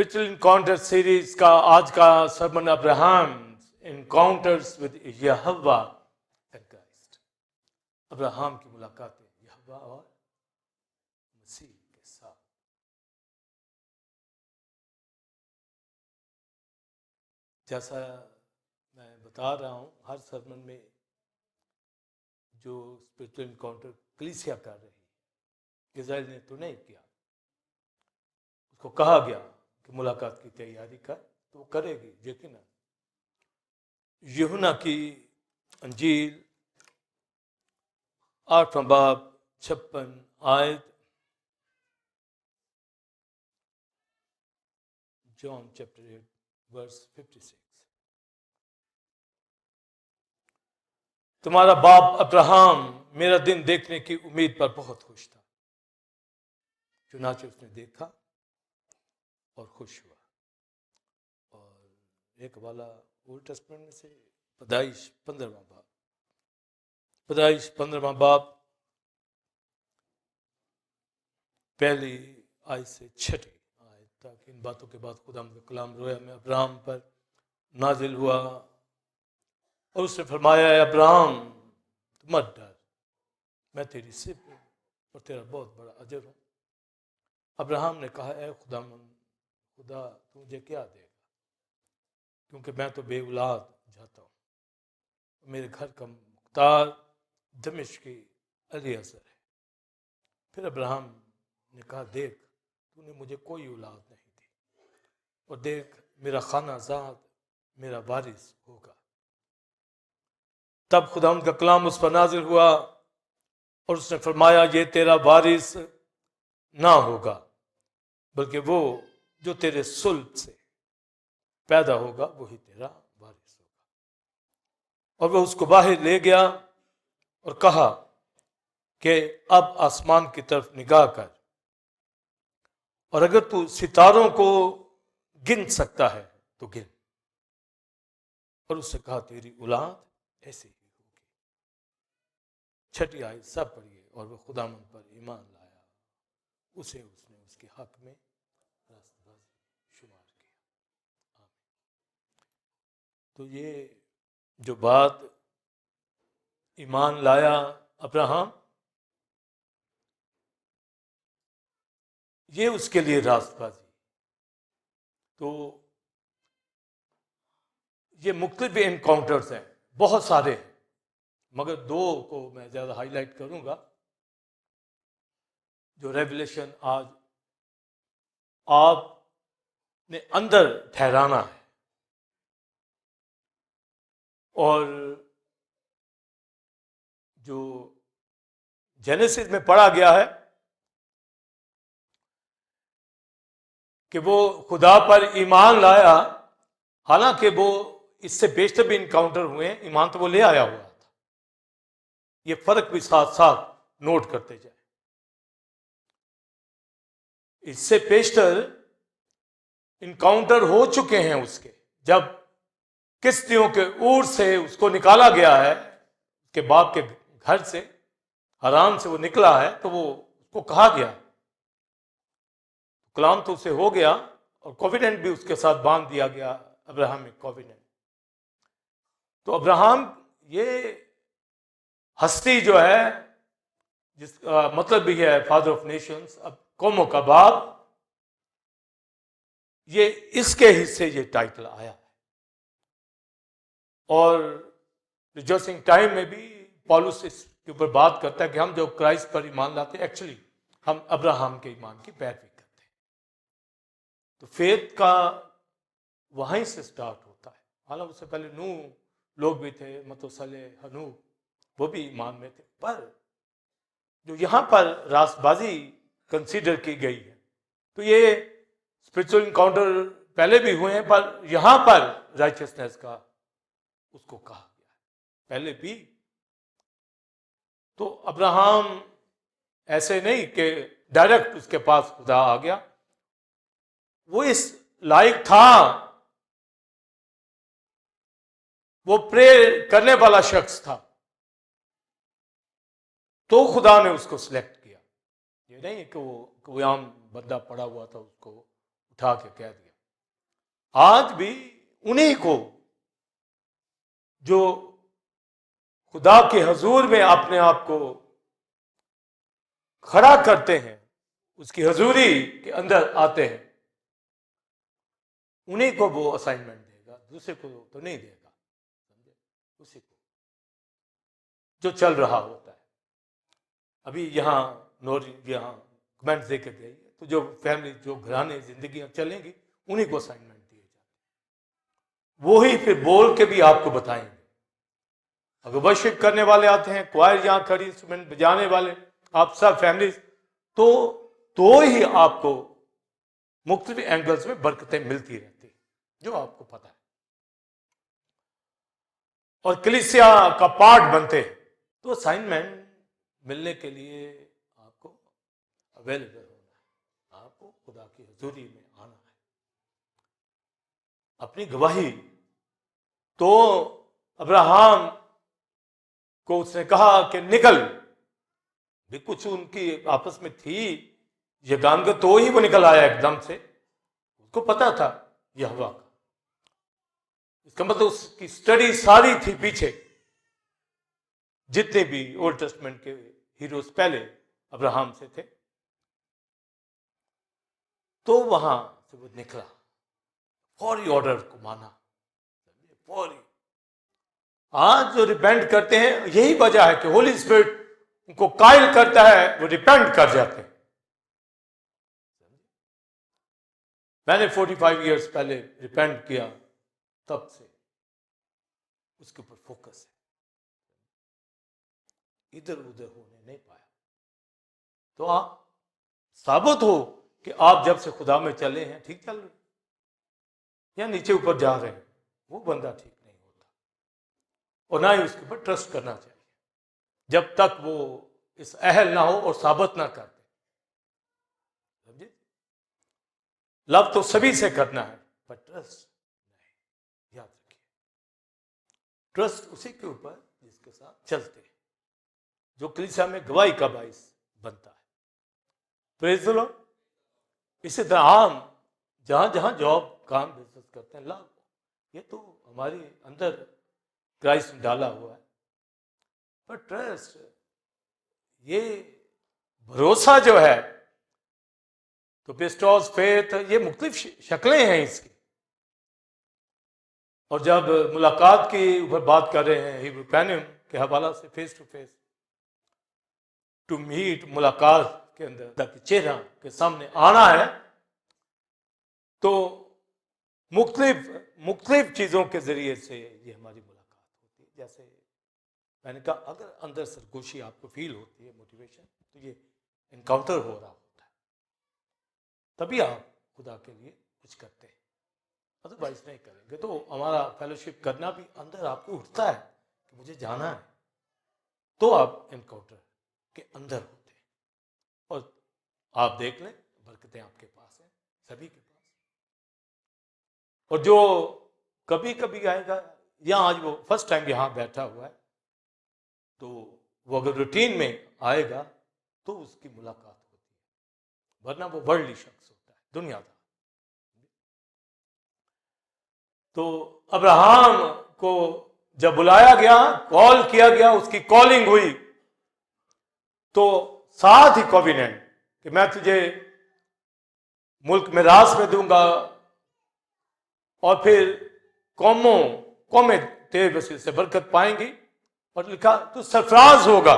Spiritual encounter series का आज का सरमन अब्राहम इनकाउंटर्स विद यहोवा एंड क्राइस्ट। अब्राहम की मुलाकातें यहोवा और मसीह के साथ। जैसा मैं बता रहा हूं, हर सरमन में जो स्पिरिचुअल इनकाउंटर कलीसिया कर रही है, इजराइल ने तो नहीं किया। उसको कहा गया कि मुलाकात की तैयारी कर, तो वो करेगी। यकीन यूहन्ना की अंजील 8वां बाब 56 आयत, जॉन चैप्टर 8 वर्स 56। तुम्हारा बाप अब्राहम मेरा दिन देखने की उम्मीद पर बहुत खुश था, चुनाचे उसने देखा और खुश हुआ। और एक वाला ओल्ड टेस्टमेंट में से पैदाइश 15वां बाब पहली आयत से 6ठी आयत तक। इन बातों के बाद खुदा का कलाम रोया में अब्राहम पर नाजिल हुआ और उसने फरमाया, अब्राहम तू मत डर, मैं तेरी सिर्फ और तेरा बहुत बड़ा अजर हूं। अब्राहम ने कहा, ए खुदा तू मुझे क्या देगा, क्योंकि मैं तो बेऔलाद जाता हूं। मेरे घर का मुख्तार दमिश्की एलीएज़र है। फिर अब्राहम ने कहा, देख तूने मुझे कोई औलाद नहीं दी, और देख मेरा खानाजाद मेरा वारिस होगा। तब खुदा का कलाम उस पर नाजिल हुआ और उसने फरमाया, ये तेरा वारिस ना होगा, बल्कि वो जो तेरे सुल्ब से पैदा होगा वही तेरा वारिस होगा। और वह उसको बाहर ले गया और कहा कि अब आसमान की तरफ निगाह कर, और अगर तू सितारों को गिन सकता है तो गिन। और उससे कहा, तेरी औलाद ऐसे ही होगी। 6ठी आयत सब पढ़िए। और वह खुदामंद पर ईमान लाया, उसे उसने उसके हक में रास्तबाजी शुमार किया। आमीन। तो ये जो बात ईमान लाया अब्राहम, ये उसके लिए रास्तबाजी। तो ये मुख्तलिफ एनकाउंटर्स हैं, बहुत सारे हैं, मगर 2 को मैं ज्यादा हाईलाइट करूंगा। जो रेवलेशन आज आपने अंदर ठहराना है, और जो जेनेसिस में पढ़ा गया है कि वो खुदा पर ईमान लाया, हालांकि वो इससे बेशतर भी इनकाउंटर हुए, ईमान तो वो ले आया हुआ था। ये फर्क भी साथ साथ नोट करते जाए। इससे बेशतर इनकाउंटर हो चुके हैं उसके, जब किश्तियों के ऊर से उसको निकाला गया है, उसके बाप के घर से, हराम से वो निकला है, तो वो उसको कहा गया, कलाम तो उसे हो गया, और कोविडेंट भी उसके साथ बांध दिया गया, अब्राहमिक कोविडेंट। तो अब्राहम ये हस्ती जो है, जिसका मतलब भी है फादर ऑफ नेशंस, अब कौमों का बाप, ये इसके हिस्से ये टाइटल आया है। और रिजर्सिंग टाइम में भी पौलुस इसके ऊपर बात करता है कि हम जो क्राइस्ट पर ईमान लाते हैं, एक्चुअली हम अब्राहम के ईमान की पैरवी करते हैं। तो फेथ का वहीं से स्टार्ट होता है। हालांकि उससे पहले नूह लोग भी थे, मतुसले, हनूक, वो भी ईमान में थे। पर जो यहां पर रास्तबाजी कंसीडर की गई है, तो ये स्पिरिचुअल इनकाउंटर पहले भी हुए हैं, पर यहां पर राइचियसनेस का उसको कहा गया है पहले भी। तो अब्राहम ऐसे नहीं कि डायरेक्ट उसके पास खुदा आ गया, वो इस लायक था, वो प्रे करने वाला शख्स था, तो खुदा ने उसको सिलेक्ट किया। ये नहीं कि वो कोई आम बंदा पड़ा हुआ था, उसको उठा के कह दिया। आज भी उन्हीं को जो खुदा के हजूर में अपने आप को खड़ा करते हैं, उसकी हजूरी के अंदर आते हैं, उन्हीं को वो असाइनमेंट देगा, दूसरे को तो नहीं देगा। समझे? उसी को जो चल रहा होता है। अभी यहाँ कमेंट देकर जाइए तो जो फैमिली, जो घराने जिंदगियां चलेंगी, उन्हीं को असाइनमेंट दिए जाते हैं। वो ही फिर बोल के भी आपको बताएंगे। अगर वर्शिप करने वाले आते हैं, क्वायर यहाँ खड़ी, इंस्ट्रूमेंट बजाने वाले, आप सब फैमिली, तो ही आपको मुख्तलिफ एंगल्स में बरकतें मिलती रहती, जो आपको पता है, और कलीसिया का पार्ट बनते हैं। तो असाइनमेंट मिलने के लिए आपको अवेलेबल होना है, आपको खुदा की हजूरी में आना है। अपनी गवाही तो अब्राहम को उसने कहा कि निकल, भी कुछ उनकी आपस में थी ये गान, तो ही वो निकल आया एकदम से, उसको पता था यहोवा का। इसका मतलब उसकी स्टडी सारी थी पीछे, जितने भी ओल्ड टेस्टमेंट के हीरोज पहले अब्राहम से थे। तो वहां से वो निकला, फौरी ऑर्डर को माना, फौरी। आज जो रिपेंट करते हैं, यही वजह है कि होली स्पिरिट उनको कायल करता है, वो रिपेंट कर जाते हैं। मैंने 45 इयर्स पहले रिपेंट किया, तब से उसके ऊपर फोकस है, इधर उधर होने नहीं पाया। तो आप साबित हो कि आप जब से खुदा में चले हैं, ठीक चल रहे या नीचे ऊपर जा रहे हैं, वो बंदा ठीक नहीं होता, और ना ही उसके ऊपर ट्रस्ट करना चाहिए जब तक वो इस अहल ना हो और साबित ना कर दे। समझे? लव तो सभी से करना है, पर ट्रस्ट नहीं। याद रखिए, ट्रस्ट उसी के ऊपर जिसके साथ चलते हैं, जो कलीसिया में गवाही का बाइस बनता है। Praise the Lord. इसी तरह हम जहां जहां जॉब, काम, बिजनेस करते हैं, लव, ये तो हमारे अंदर क्राइस्ट डाला हुआ है। पर ट्रस्ट, ये भरोसा जो है, तो पिस्टोस, फेथ, ये मुख्तलिफ शक्लें हैं इसकी। और जब मुलाकात की ऊपर बात कर रहे हैं, हिब्रू पैनिम के हवाला से, face to face, to meet, मुलाकात के अंदर चेहरा के सामने आना है, तो मुख्तलिफ चीजों के जरिए से ये हमारी मुलाकात होती है। जैसे मैंने कहा, अगर अंदर सरगोशी आपको फील होती है, मोटिवेशन, तो ये इनकाउंटर हो रहा होता है, तभी आप खुदा के लिए कुछ करते हैं, अदरवाइज नहीं करेंगे। तो हमारा फेलोशिप करना भी अंदर आपको उठता है कि मुझे जाना है, तो आप इनकाउंटर के अंदर होते हैं। और आप देख लें, बरकतें आपके पास हैं, सभी के पास। और जो कभी कभी आएगा, या आज वो फर्स्ट टाइम यहां बैठा हुआ है, तो वो अगर रूटीन में आएगा तो उसकी मुलाकात होती है, वरना वो वर्ल्डली शख्स होता है, दुनियादार। तो अब्राहम को जब बुलाया गया, कॉल किया गया, उसकी कॉलिंग हुई, तो साथ ही कॉविनेंट कि मैं तुझे मुल्क मिरास में दूंगा, और फिर कौमें तेरे वसीले से बरकत पाएंगी, और लिखा तू सरफराज होगा।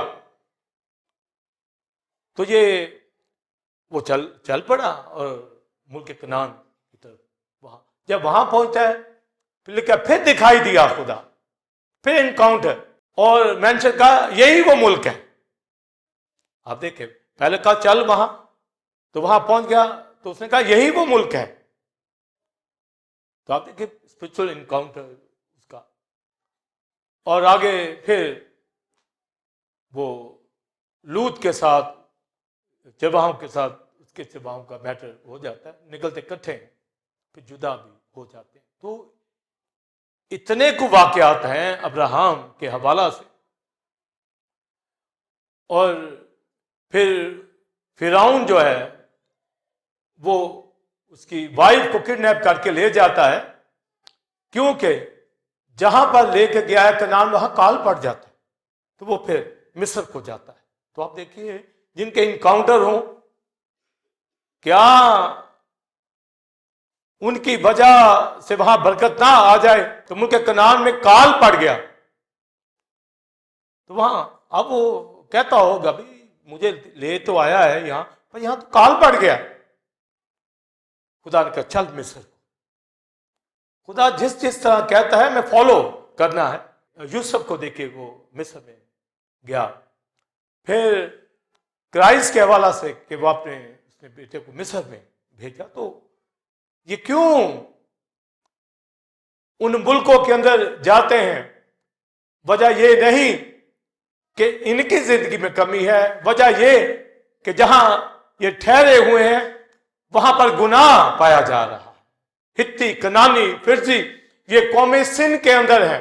तो ये वो चल पड़ा और मुल्क कनान की तरफ। वहां जब वहां पहुंचा है, फिर लिखा फिर दिखाई दिया खुदा, फिर इनकाउंटर, और मैंने कहा यही वो मुल्क है। आप देखें, पहले कहा चल वहां, तो वहां पहुंच गया, तो उसने कहा यही वो मुल्क है। तो आप देखिए स्पिरिचुअल इनकाउंटर उसका। और आगे फिर वो लूत के साथ, चरवाहों के साथ, उसके चरवाहों का मैटर हो जाता है, निकलते इकट्ठे हैं, फिर जुदा भी हो जाते हैं। तो इतने को वाकयात हैं अब्राहम के हवाला से। और फिर फिरौन जो है, वो उसकी वाइफ को किडनैप करके ले जाता है, क्योंकि जहां पर लेके गया है कनान वहां काल पड़ जाता है, तो वो फिर मिस्र को जाता है। तो आप देखिए जिनके इनकाउंटर हो, क्या उनकी वजह से वहां बरकत ना आ जाए। तो मुल्क कनान में काल पड़ गया, तो वहां अब वो कहता होगा भाई मुझे ले तो आया है यहां, पर यहां तो काल पड़ गया। खुदा ने कहा चल मिस्र को। खुदा जिस जिस तरह कहता है मैं फॉलो करना है। यूसुफ को देखिए वो मिस्र में गया, फिर क्राइस्ट के हवाला से कि वो अपने बेटे को मिस्र में भेजा। तो ये क्यों उन मुल्कों के अंदर जाते हैं? वजह ये नहीं कि इनकी जिंदगी में कमी है, वजह ये कि जहां ये ठहरे हुए हैं वहां पर गुनाह पाया जा रहा है। हित्ती, कनानी, फिरजी, ये कौमें सिन के अंदर है।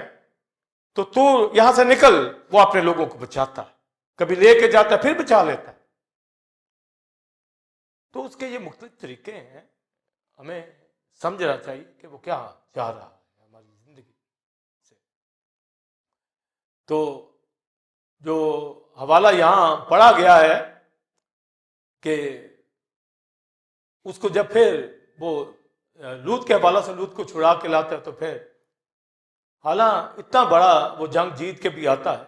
तो तू यहां से निकल। वो अपने लोगों को बचाता है, कभी लेके जाता है फिर बचा लेता है। तो उसके ये मुख्तलिफ तरीके हैं, हमें समझना चाहिए कि वो क्या चाह रहा है हमारी जिंदगी से। तो जो हवाला यहां पढ़ा गया है कि उसको जब फिर वो लूत के हवाला से लूत को छुड़ा के लाता है, तो फिर हालांकि इतना बड़ा वो जंग जीत के भी आता है,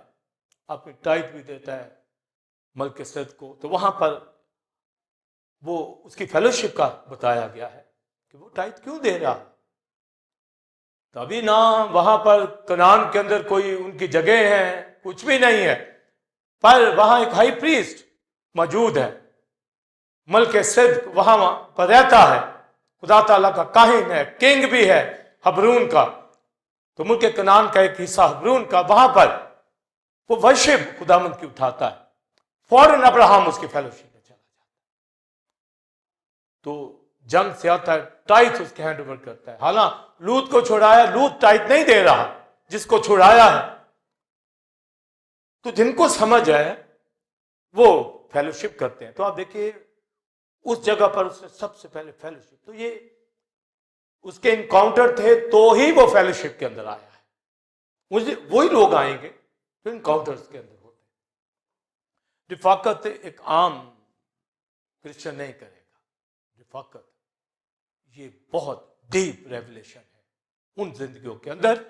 अपनी टाइट भी देता है मल्क सद को। तो वहां पर वो उसकी फेलोशिप का बताया गया है कि वो टाइट क्यों दे रहा है। तभी ना वहां पर कनान के अंदर कोई उनकी जगह है, कुछ भी नहीं है, पर वहां एक हाई प्रीस्ट मौजूद है। मल्क सद वहां पर रहता है, खुदा ताला का काहिन है, किंग भी है हबरून का। तो मुल्क कनान का एक हिस्सा हबरून का, वहां पर वो वर्शिप खुदामंद की उठाता है। फौरन अब्राहम उसकी फेलोशिप में चला जाता है। तो जंग से आता है, टाइट उसके हैंड ओवर करता है। हालांकि लूत को छुड़ाया, लूत टाइट नहीं दे रहा, जिसको छुड़ाया है। तो जिनको समझ है वो फेलोशिप करते हैं। तो आप देखिए उस जगह पर उसने सबसे पहले फेलोशिप, तो ये उसके इनकाउंटर थे तो ही वो फेलोशिप के अंदर आया है। मुझे वही लोग आएंगे जो इनकाउंटर्स के अंदर होते हैं। रिफाकत एक आम क्रिश्चियन नहीं करेगा। रिफाकत ये बहुत डीप रेवलेशन है उन जिंदगियों के अंदर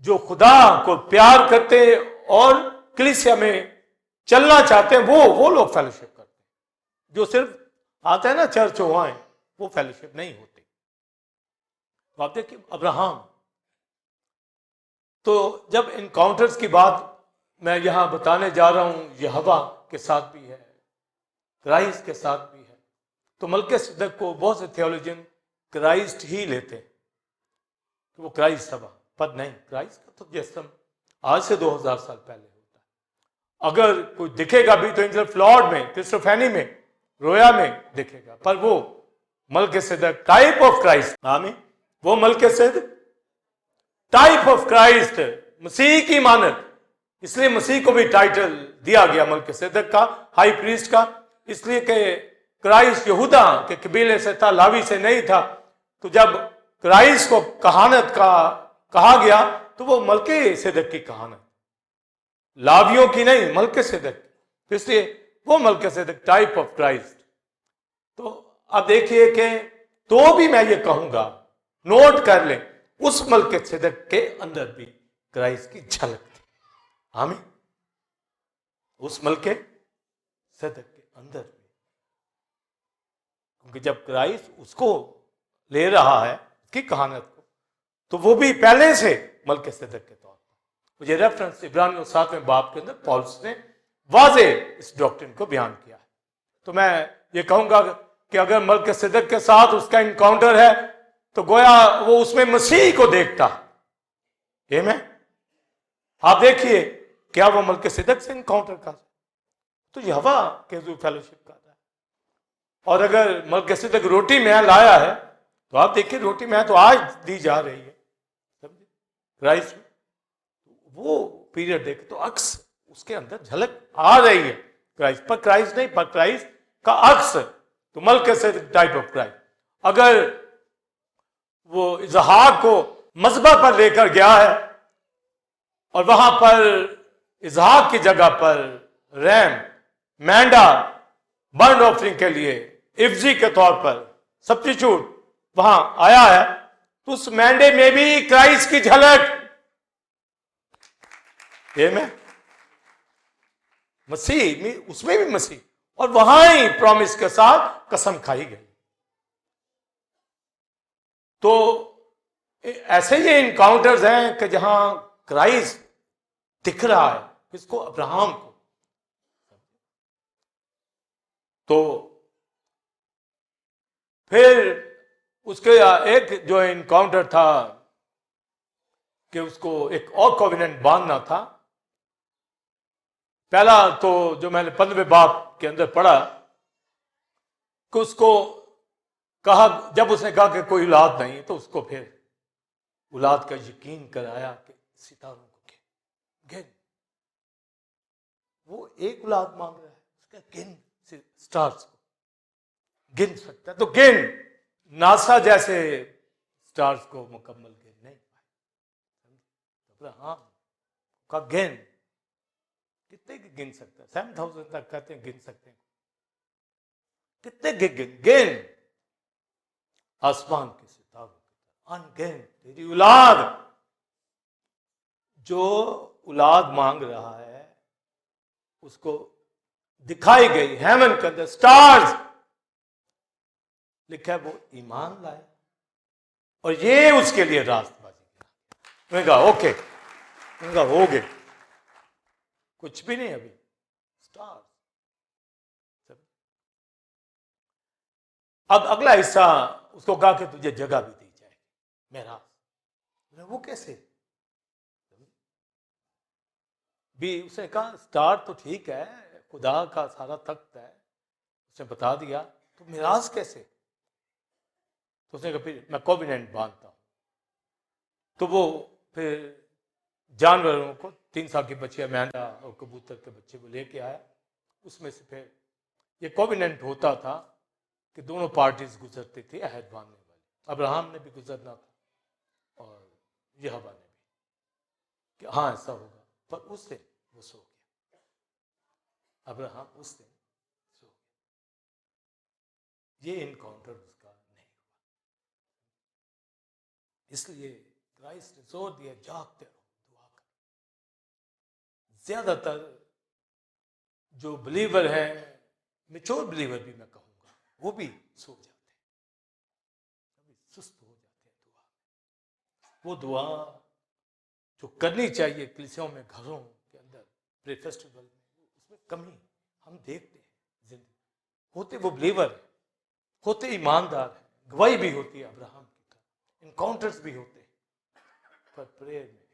जो खुदा को प्यार करते और कलीसिया में चलना चाहते हैं। वो लोग फेलोशिप करते हैं। जो सिर्फ आते हैं ना चर्च हो आए, वो फेलोशिप नहीं होती। तो आप देखिए अब्राहम, तो जब इनकाउंटर्स की बात मैं यहां बताने जा रहा हूं, यहोवा के साथ भी है, क्राइस्ट के साथ भी है। तो मल्के सिद्दीक को बहुत से थियोलॉजियन क्राइस्ट ही लेते हैं कि वो क्राइस्ट सभा, पर नहीं, क्राइस्ट का तो जिस्म आज से 2000 साल पहले होता है। अगर कोई दिखेगा भी तो एंजल फ्लॉर्ड में, क्रिस्टोफेनी में, रोया में दिखेगा, पर वो मल्के सिद्दीक टाइप ऑफ क्राइस्ट। आमीन। वो मल्के सिद्दीक टाइप ऑफ क्राइस्ट, मसीह की मानद। इसलिए मसीह को भी टाइटल दिया गया मल्के सिद्दीक का, हाई प्रीस्ट का, इसलिए कि क्राइस्ट यहूदा के कबीले से था, लावी से नहीं था। तो जब क्राइस्ट को कहानत का कहा गया तो वो मल्के सिद्दीक की कहानत, लावियों की नहीं, मल्के सिद्दीक। तो इसलिए वो मल्के सिद्दीक टाइप ऑफ क्राइस्ट। तो अब देखिए कि तो भी मैं ये कहूंगा, नोट कर लें, उस मल्के सिद्दीक के अंदर भी क्राइस्ट की झलक थी। आमीन। उस मल्के सिद्दीक के अंदर भी, क्योंकि जब क्राइस्ट उसको ले रहा है उसकी कहानत को, तो वो भी पहले से मल्के सिद्दीक के तौर पर। ये रेफरेंस इब्रानियों 7वें बाब के अंदर पौलुस ने वाजे इस डॉक्ट्रिन को बयान किया है। तो मैं ये कहूंगा कि अगर मल्के सिद्दीक के साथ उसका इनकाउंटर है तो गोया वो उसमें मसीह को देखता है। मैं आप देखिए क्या वो मल्के सिद्दीक से इनकाउंटर कर, तो यहोवा के हुजूर फेलोशिप कर रहा है। और अगर मल्के सिद्दीक रोटी में लाया है तो आप देखिए रोटी में तो आज दी जा रही है, समझे, क्राइस्ट में। वो पीरियड देखे तो अक्स उसके अंदर झलक आ रही है क्राइस्ट पर, क्राइस्ट नहीं, पर क्राइस्ट का अक्स। तो मल्के सिद्दीक टाइप ऑफ क्राइस्ट। अगर वो इसहाक को मज़बा पर लेकर गया है और वहां पर इसहाक की जगह पर रैम मैंडा बर्न ऑफरिंग के लिए इफ्जी के तौर पर सब्स्टिट्यूट वहां आया है, तो उस मैंडे में भी क्राइस्ट की झलक, ये में मसीह में, उसमें भी मसीह, और वहां ही प्रॉमिस के साथ कसम खाई गई। तो ऐसे ये इनकाउंटर्स हैं कि जहां क्राइस्ट दिख रहा है किसको? अब्राहम को। तो फिर उसके एक जो इनकाउंटर था कि उसको एक और कोवेनेंट बांधना था। पहला तो जो मैंने 15वें बाब के अंदर पढ़ा कि उसको कहा, जब उसने कहा कि कोई औलाद नहीं, तो उसको फिर औलाद का यकीन कराया कि सितारों को गिन। वो एक औलाद मांग रहा है, उसका गिन स्टार्स को गिन सकता है, तो गिन। नासा जैसे स्टार्स को मुकम्मल गिन नहीं पाए। हाँ का गिन कितने की गिन सकता है? 7,000 तक कहते हैं गिन सकते हैं। कितने गिन आसमान के सितारों की तरह अनगिन तेरी औलाद। जो औलाद मांग रहा है उसको दिखाई गई हेवन के अंदर स्टार्स लिखा है, वो ईमान लाए और ये उसके लिए रास्तबाजी। मैंने कहा ओके, मैंने कहा हो गए, कुछ भी नहीं अभी, स्टार्स। अब अगला हिस्सा उसको कहा कि तुझे जगह भी दी जाएगी मेरा। वो कैसे भी? उसने कहा स्टार तो ठीक है, खुदा का सारा तख्त है, उसने बता दिया, तो मिराज कैसे? तो उसने कहा फिर मैं कोवेनेंट बांधता हूं। तो वो फिर जानवरों को 3 साल की बच्चियां, मेंढा और कबूतर के बच्चे को लेके आया। उसमें से फिर ये कोवेनेंट होता था कि दोनों पार्टीज गुजरती थी अहद बांधने वाली। अब्राहम ने भी गुजरना था और यहोवा ने भी, कि हाँ ऐसा होगा। पर उस दिन वो सो गया, अब्राहम उस दिन सो गया। ये इनकाउंटर उसका नहीं हुआ। इसलिए क्राइस्ट ने जोर दिया, जागते रहो, दुआ करो। ज्यादातर जो बिलीवर हैं, मैच्योर बिलीवर भी मैं कहूंगा, वो भी सो जाते हैं, सुस्त हो जाते हैं दुआ में। वो दुआ जो करनी चाहिए कलीसियाओं में, घरों के अंदर, प्रे फेस्टिवल में, उसमें कमी हम देखते हैं। जिंदगी होते वो बिलीवर है, होते ईमानदार है, गवाही भी होती है अब्राहम की, इनकाउंटर्स भी होते हैं, पर प्रेयर में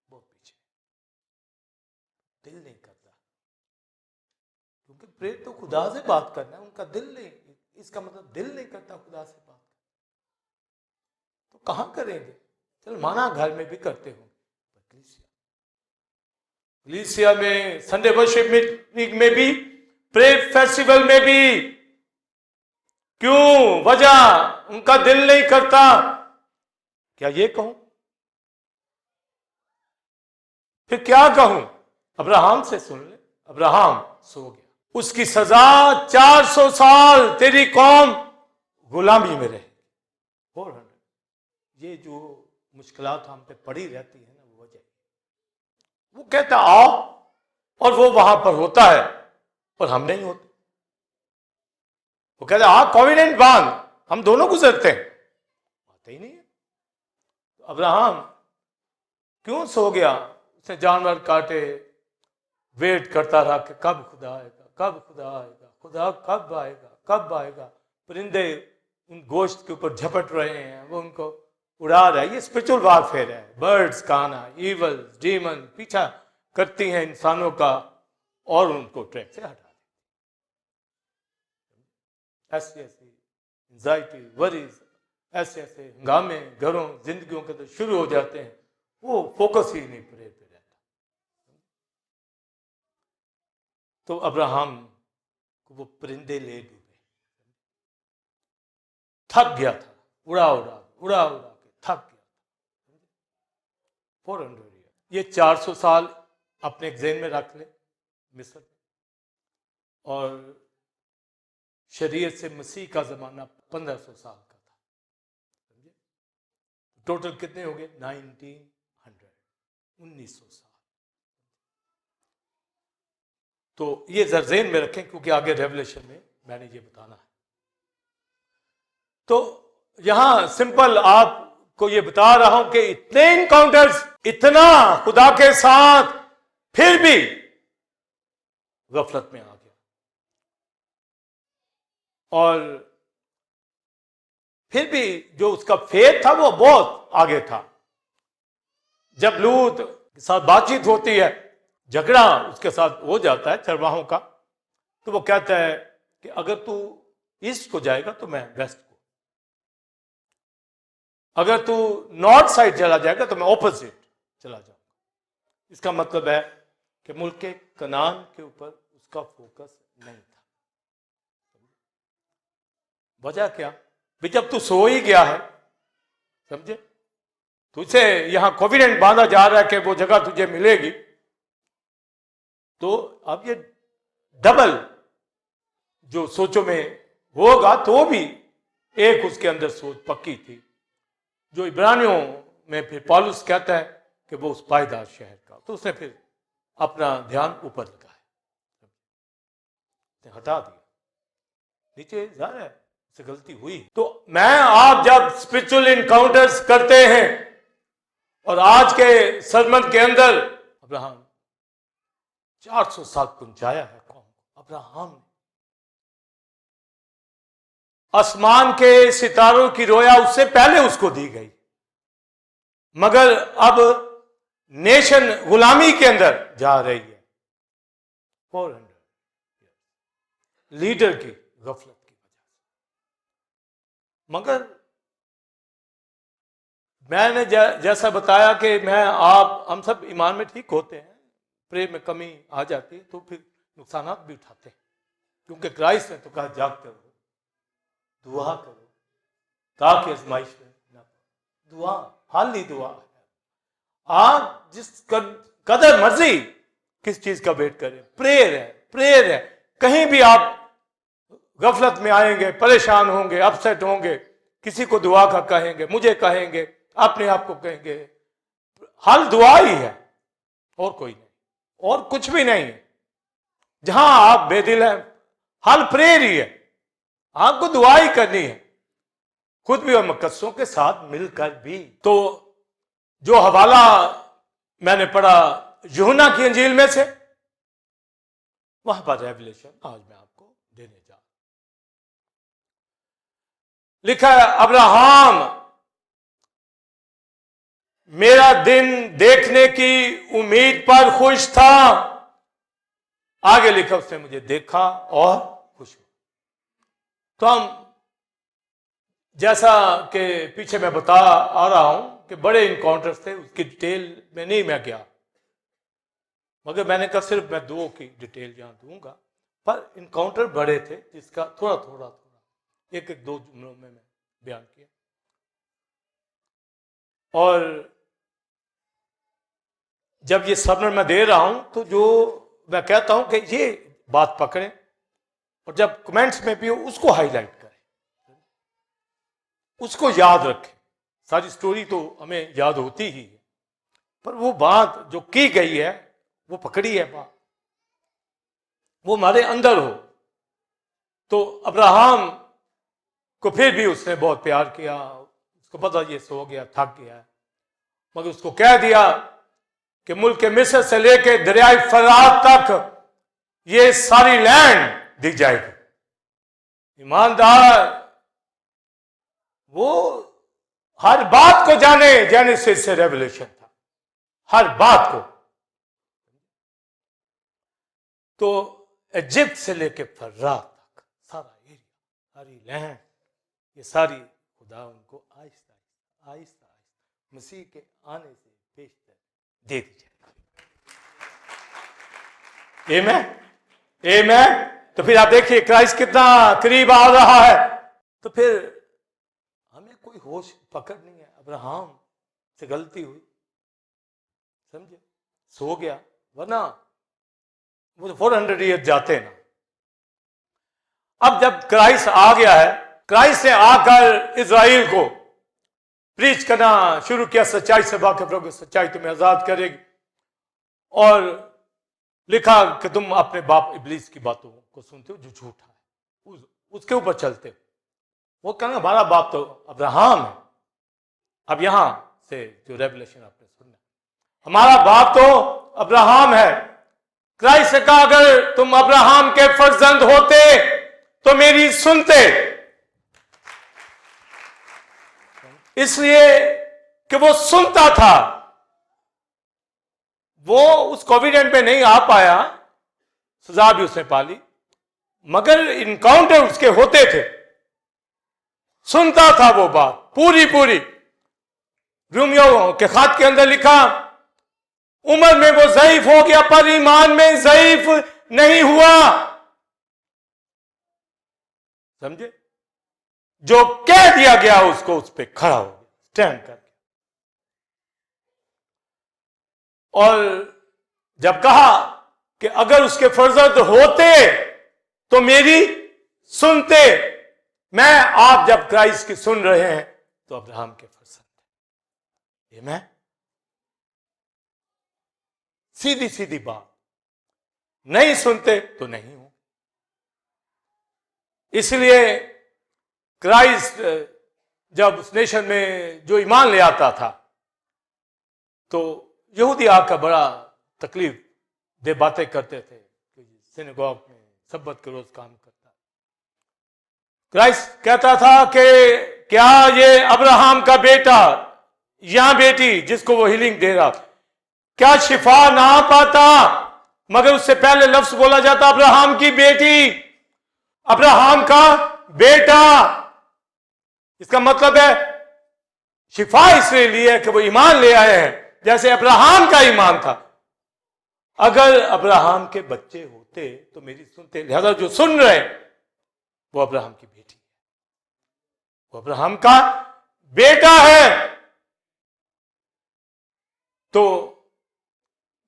बहुत पीछे, दिल नहीं करता। क्योंकि प्रेयर तो खुदा से बात करना है, उनका दिल नहीं, इसका मतलब दिल नहीं करता खुदा से बात करना, तो कहां करेंगे? चल माना घर में भी करते हो, कलीसिया में, संडे वर्शिप में भी, प्रे फेस्टिवल में भी, क्यों? वजह उनका दिल नहीं करता। क्या ये कहूं? फिर क्या कहूं? अब्राहम से सुन ले, अब्राहम सो गया, उसकी सजा 400 साल तेरी कौम गुलामी में रहे। 400। ये जो मुश्किलात हम पे पड़ी रहती है ना, वो वजह, वो कहता आओ, और वो वहां पर होता है पर हम नहीं होते। वो कहता हाँ कोवेनेंट बांध, हम दोनों गुजरते हैं, आते ही नहीं है। तो अब्राहम क्यों सो गया? उसने जानवर काटे, वेट करता रहा कि कब खुदा आएगा, कब खुदा आएगा, खुदा कब आएगा, कब आएगा। परिंदे उन गोश्त के ऊपर झपट रहे हैं, वो उनको उड़ा रहा है। ये स्पिरिचुअल वारफेयर है। बर्ड्स का आना, इवल डीमन पीछा करती हैं इंसानों का और उनको ट्रैक से हटा देती। ऐसी ऐसी एंजाइटी, वरीज, ऐसे ऐसे हंगामे घरों, जिंदगियों के अंदर शुरू हो जाते हैं, वो फोकस ही नहीं प्रेयर पे रहता। तो अब्राहम को वो परिंदे ले डूबे, थक गया था, उड़ा के थक गया। 400 ईयर, ये 400 साल अपने जेहन में रख ले मिस्र में, और शरीयत से मसीह का जमाना 1500 साल का था। समझे? टोटल कितने हो गए? 1900 साल। तो ये जहन में रखें, क्योंकि आगे रेवलेशन में मैंने ये बताना है। तो यहां सिंपल आपको ये बता रहा हूं कि इतने इनकाउंटर्स, इतना खुदा के साथ, फिर भी गफलत में आ गया। और फिर भी जो उसका फेथ था वो बहुत आगे था। जब लूत के साथ बातचीत होती है, झगड़ा उसके साथ हो जाता है चरवाहों का, तो वो कहता है कि अगर तू ईस्ट को जाएगा तो मैं वेस्ट को, अगर तू नॉर्थ साइड चला जाएगा तो मैं ऑपोजिट चला जाऊंगा। इसका मतलब है कि मुल्क के कनान के ऊपर उसका फोकस नहीं था। वजह क्या? भी जब तू सो ही गया है, समझे, तुझे यहां कॉन्फिडेंट बांधा जा रहा है कि वो जगह तुझे मिलेगी, तो अब ये डबल जो सोचों में होगा, तो भी एक उसके अंदर सोच पक्की थी, जो इब्रानियों में फिर पौलुस कहता है कि वो उस पायदार शहर का, तो उसने फिर अपना ध्यान ऊपर लगाया, हटा दिया, नीचे जा रहा है, से गलती हुई। तो मैं आप जब स्पिरिचुअल इनकाउंटर्स करते हैं, और आज के सरमन के अंदर अब्राहम 400 साल पहुंचाया है कौम को। अब्राहम ने आसमान के सितारों की रोया उससे पहले उसको दी गई, मगर अब नेशन गुलामी के अंदर जा रही है 400 लीडर की गफलत की वजह से। मगर मैंने जैसा बताया कि हम सब ईमान में ठीक होते हैं, प्रेम में कमी आ जाती है तो फिर नुकसानात भी उठाते हैं, क्योंकि क्राइस्ट ने तो कहा जागते रहो, दुआ करो ताकि आजमाइश में ना पड़ो। दुआ हाल ही दुआ है। आप जिस कदर मर्जी किस चीज का वेट करें, प्रेयर है। कहीं भी आप गफलत में आएंगे, परेशान होंगे, अपसेट होंगे, किसी को दुआ का कहेंगे, मुझे कहेंगे, अपने आप को कहेंगे, हल दुआ ही है, और कोई नहीं, और कुछ भी नहीं है। जहां आप बेदिल हैं, हल प्रेयर ही है, आपको दुआ ही करनी है, खुद भी और मुकद्दसों के साथ मिलकर भी। तो जो हवाला मैंने पढ़ा यूहन्ना की इंजील में से, वहां पर रेवलेशन आज मैं आपको देने जा, लिखा है अब्राहम मेरा दिन देखने की उम्मीद पर खुश था। आगे लिखा उसने मुझे देखा और खुश हुआ। तो हम जैसा कि पीछे मैं बता आ रहा हूं कि बड़े इनकाउंटर्स थे, उसकी डिटेल में नहीं मैं गया, मगर मैंने कहा सिर्फ मैं 2 की डिटेल यहां दूंगा, पर इनकाउंटर बड़े थे जिसका थोड़ा थोड़ा एक 2 जुमलों में मैं बयान किया। और जब ये सबनर मैं दे रहा हूं तो जो मैं कहता हूं कि ये बात पकड़ें, और जब कमेंट्स में भी हो उसको हाईलाइट करें, उसको याद रखें। सारी स्टोरी तो हमें याद होती ही है, पर वो बात जो की गई है, वो पकड़ी है बात, वो हमारे अंदर हो। तो अब्राहम को फिर भी उसने बहुत प्यार किया, उसको पता ये सो गया, थक गया है, मगर उसको कह दिया कि मुल्क के मिस्र से लेके दरियाई फरात तक ये सारी लैंड दी जाएगी। ईमानदार वो हर बात को जाने, जेनेसिस से रेवलेशन था, हर बात को। तो इजिप्ट से लेके फरात तक सारा एरिया, सारी लैंड, ये सारी खुदा उनको आहिस्ता आहिस्ता मसीह के आने से पेशतर दे दी जाएगी। आमीन। तो फिर आप देखिए क्राइस्ट कितना करीब आ रहा है। तो फिर हमें कोई कोई होश पकड़ नहीं है। अब्राहम से गलती हुई, समझे, सो गया, वरना वो तो 400 ईयर जाते ना। अब जब क्राइस्ट आ गया है, क्राइस्ट ने आकर इजराइल को प्रीच करना शुरू किया, सच्चाई से वाकिफ रहोगे, सच्चाई तुम्हें आजाद करेगी, और लिखा कि तुम अपने बाप इब्लीस की बातों को सुनते हो जो झूठा है, उसके ऊपर चलते हो। वो कहना हमारा बाप तो अब्राहम है। अब यहां से जो रेवलेशन आपने सुना, हमारा बाप तो अब्राहम है। क्राइस्ट ने कहा अगर तुम अब्राहम के फर्जंद होते तो मेरी सुनते, इसलिए कि वो सुनता था। वो उस कोविडेंट में नहीं आ पाया, सजा भी उसने पाली, मगर इनकाउंटर उसके होते थे, सुनता था वो बात पूरी पूरी। रोमियो के खात के अंदर लिखा, उम्र में वो ज़ईफ हो गया पर ईमान में ज़ईफ नहीं हुआ। समझे, जो कह दिया गया उसको उस पर खड़ा हो गया, स्टैंड करके। और जब कहा कि अगर उसके फर्जंद होते तो मेरी सुनते, मैं आप जब क्राइस्ट की सुन रहे हैं तो अब्राहम के फर्जंद है। ये मैं सीधी सीधी बात, नहीं सुनते तो नहीं हूं। इसलिए क्राइस्ट जब उस नेशन में जो ईमान ले आता था तो यहूदी आकर बड़ा तकलीफ दे बातें करते थे कि सिनेगॉग में सब्बत के रोज काम करता। क्राइस्ट कहता था कि क्या ये अब्राहम का बेटा या बेटी जिसको वो हीलिंग दे रहा, क्या शिफा ना पाता? मगर उससे पहले लफ्ज बोला जाता अब्राहम की बेटी, अब्राहम का बेटा। इसका मतलब है शिफा इसलिए लिए कि वो ईमान ले आए हैं जैसे अब्राहम का ईमान था। अगर अब्राहम के बच्चे होते तो मेरी सुनते, लिहाजा जो सुन रहे वो अब्राहम की बेटी है, वो अब्राहम का बेटा है। तो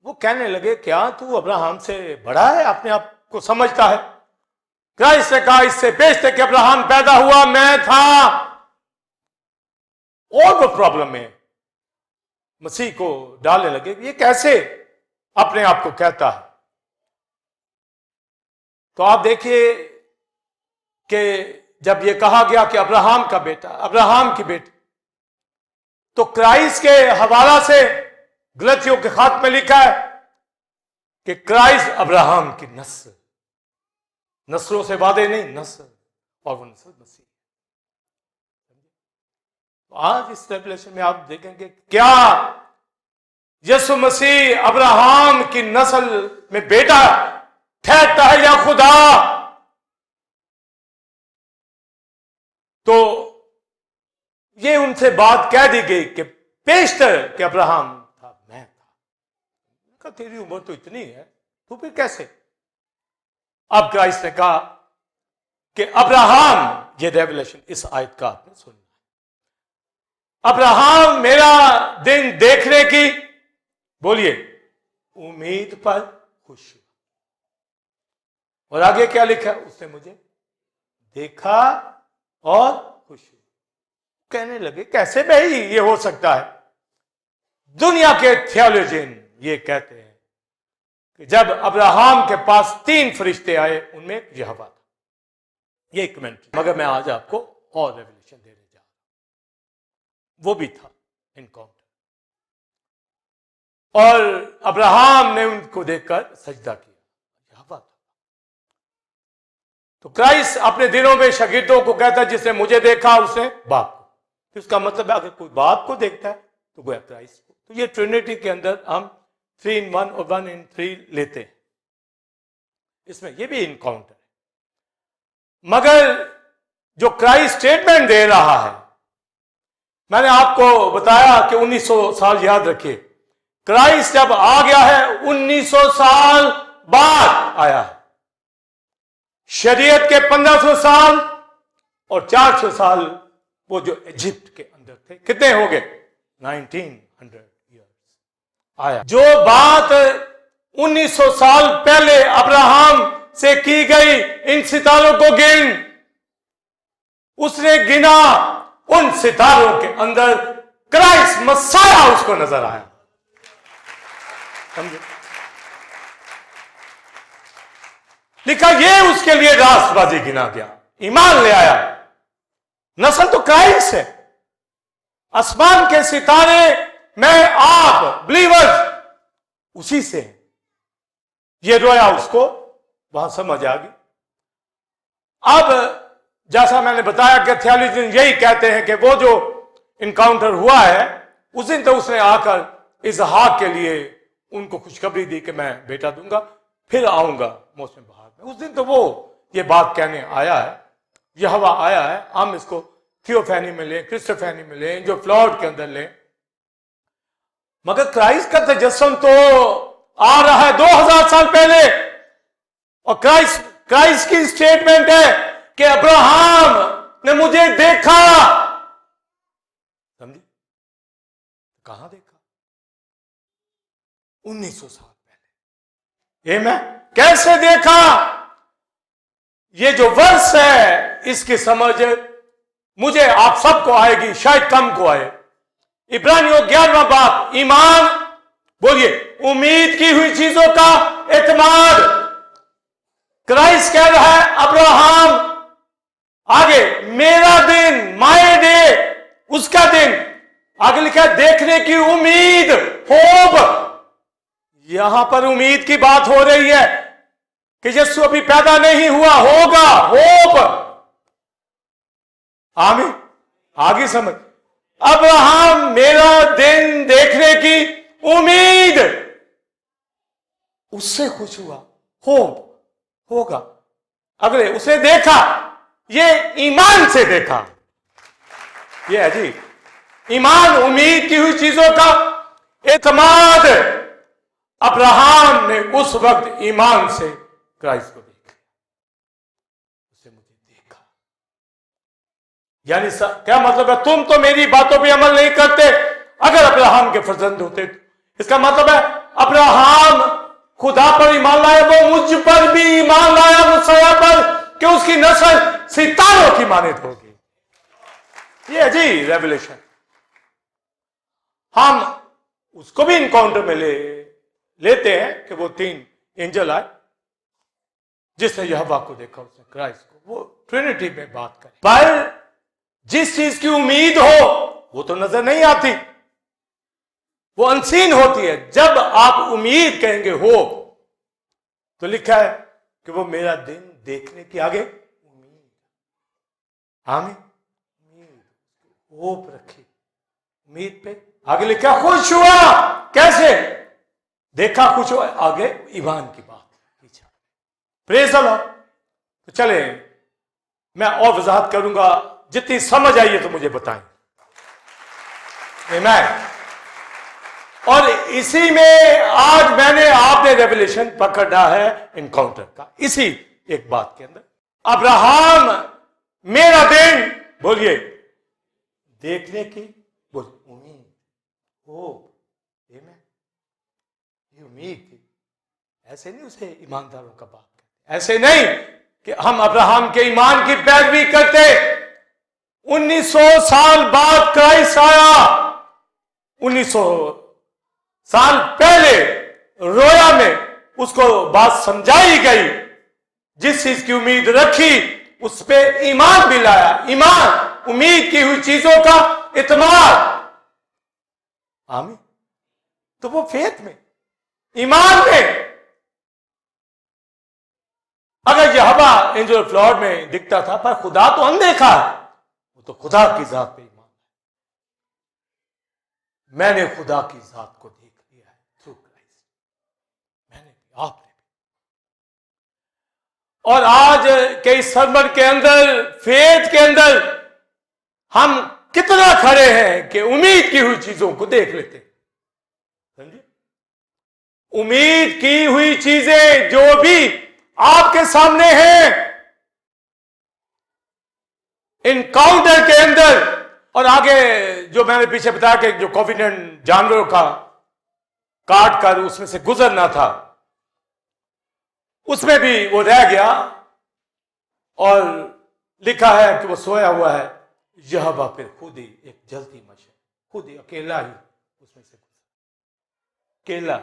वो कहने लगे क्या तू अब्राहम से बड़ा है, अपने आप को समझता है? क्राइस्ट ने कहा इससे बेशतर कि अब्राहम पैदा हुआ मैं था। और वो प्रॉब्लम में मसीह को डालने लगे, ये कैसे अपने आप को कहता है? तो आप देखिए कि जब ये कहा गया कि अब्राहम का बेटा, अब्राहम की बेटी, तो क्राइस्ट के हवाला से गलतियों के खात में लिखा है कि क्राइस्ट अब्राहम की नस्ल, नस्लों से वादे नहीं, नस्ल, और वो नस्ल मसीह। तो आज इस रेवलेशन में आप देखेंगे क्या यीशु मसीह अब्राहम की नस्ल में बेटा ठहरता है या खुदा? तो ये उनसे बात कह दी गई कि पेशतर कि अब्राहम था, मैं था। तेरी उम्र तो इतनी है, तो फिर कैसे? अब क्राइस्ट ने कहा कि अब्राहम, ये रेवलेशन इस आयत का आपने सुना, अब्राहम मेरा दिन देखने की, बोलिए, उम्मीद पर खुश हुआ। और आगे क्या लिखा? उसने मुझे देखा और खुश हुआ। कहने लगे कैसे भाई ये हो सकता है? दुनिया के थियोलॉजियन ये कहते हैं कि जब अब्राहम के पास 3 फरिश्ते आए, उनमें यहोवा था। ये कमेंट्री, मगर मैं आज आपको और रेवलेशन देने जा रहा हूं। वो भी था इनकाउंटर, और अब्राहम ने उनको देखकर सजदा किया, यहोवा था। तो क्राइस्ट अपने दिनों में शागिर्दों को कहता है जिसने मुझे देखा उसने बाप को। तो इसका मतलब है अगर कोई बाप को देखता है तो गोया क्राइस्ट को। तो ये ट्रिनिटी के अंदर हम 3 in 1 और 1 in 3 लेते हैं, इसमें ये भी इनकाउंटर है। मगर जो क्राइस्ट स्टेटमेंट दे रहा है, मैंने आपको बताया कि 1900 साल याद रखिए, क्राइस्ट जब आ गया है 1900 साल बाद आया है। शरीयत के 1500 साल और 400 साल वो जो इजिप्ट के अंदर थे, कितने हो गए? 1900 ईयर्स आया। जो बात 1900 साल पहले अब्राहम से की गई, इन सितारों को गिन, उसने गिना, उन सितारों के अंदर क्राइस्ट मसाया उसको नजर आया। समझे? लिखा ये उसके लिए रास्तबाजी गिना गया, ईमान ले आया। नस्ल तो क्राइस्ट है। आसमान के सितारे मैं आप बिलीवर्स उसी से हैं। ये रोया उसको वहां समझ आ गई। अब जैसा मैंने बताया कि थियोलॉजियन यही कहते हैं कि वो जो इनकाउंटर हुआ है उस दिन तो उसने आकर इसहाक के लिए उनको खुशखबरी दी कि मैं बेटा दूंगा, फिर आऊंगा मौसम बहार में। उस दिन तो वो ये बात कहने आया है, यहोवा आया है। हम इसको थियोफैनी में लें, क्रिस्टोफैनी में लें, जो फ्लॉड के अंदर लें, मगर क्राइस्ट का तजस्सुम तो आ रहा है 2000 साल पहले। और क्राइस्ट की स्टेटमेंट है कि अब्राहम ने मुझे देखा। समझे? कहां देखा? 1900 साल पहले। ये मैं कैसे देखा? ये जो वर्ष है इसकी समझ मुझे आप सबको आएगी, शायद कम को आए। इब्रानियों 11वां बाब, ईमान, बोलिए, उम्मीद की हुई चीजों का एतमाद। क्राइस्ट कह रहा है अब्राहम, आगे मेरा दिन, माय डे, उसका दिन। आगे लिखा है देखने की उम्मीद, होप। यहां पर उम्मीद की बात हो रही है कि यीशु अभी पैदा नहीं हुआ, होगा, होप। आमीन। आगे समझ। अब्राहम मेरा दिन देखने की उम्मीद, उससे खुश हुआ, होप, होगा। अगले उसे देखा, ये ईमान से देखा। ये है जी ईमान, उम्मीद की हुई चीजों का एतमाद। अब्राहम ने उस वक्त ईमान से क्राइस्ट को देखा, उसे मुझे देखा। यानी क्या मतलब है? तुम तो मेरी बातों पे अमल नहीं करते। अगर अब्राहम के फर्जंद होते तो इसका मतलब है अब्राहम खुदा पर ईमान लाया, वो मुझ पर भी ईमान लाया, मसीह पर, कि उसकी नस्ल सितारों की मानित होगी। ये है जी रेवलेशन। हम उसको भी इनकाउंटर में लेते हैं कि वो 3 एंजल आए, जिसने यहोवा को देखा, उसने क्राइस्ट को। वो ट्रिनिटी में बात करें। पर जिस चीज की उम्मीद हो वो तो नजर नहीं आती, वो अनसीन होती है। जब आप उम्मीद कहेंगे हो, तो लिखा है कि वो मेरा दिन देखने की आगे उम्मीद। आमीन। उम्मीद, होप रखी उम्मीद पे। आगे लिखा खुश हुआ। कैसे देखा? खुश हुआ। आगे ईमान की बात पीछे। Praise the Lord. तो चले मैं और वजाहत करूंगा, जितनी समझ आई है तो मुझे बताएं। आमीन। और इसी में आज मैंने आपने रेवलेशन पकड़ा है इनकाउंटर का, इसी एक बात के अंदर। अब्राहम मेरा दिन, बोलिए, देखने की बोलिए उम्मीद, होप। ये उम्मीद थी। ऐसे नहीं उसे ईमानदारों का बात करते, ऐसे नहीं कि हम अब्राहम के ईमान की पैरवी करते। 1900 साल बाद क्राइस्ट आया। 1900 साल पहले रोया में उसको बात समझाई गई। जिस चीज की उम्मीद रखी उस पे ईमान भी लाया। ईमान, उम्मीद की हुई चीजों का इत्मीनान। आमीन। तो वो फेथ में, ईमान में। अगर यहोवा एंजल ऑफ लॉर्ड में दिखता था, पर खुदा तो अनदेखा है, वो तो खुदा की जात पे ईमान है। मैंने खुदा की जात को देख लिया है थ्रू क्राइस्ट। मैंने भी, आपने भी। और आज के इस सरमन के अंदर, फेथ के अंदर, हम कितना खड़े हैं कि उम्मीद की हुई चीजों को देख लेते। समझिए, उम्मीद की हुई चीजें जो भी आपके सामने हैं, इनकाउंटर के अंदर, और आगे जो मैंने पीछे बताया कि जो कॉन्फिडेंट जानवरों का काट कर उसमें से गुजरना था, उसमें भी वो रह गया और लिखा है कि वो सोया हुआ है। यह फिर खुद ही एक जलती मशक, खुद ही अकेला ही उसमें से गुजरा, अकेला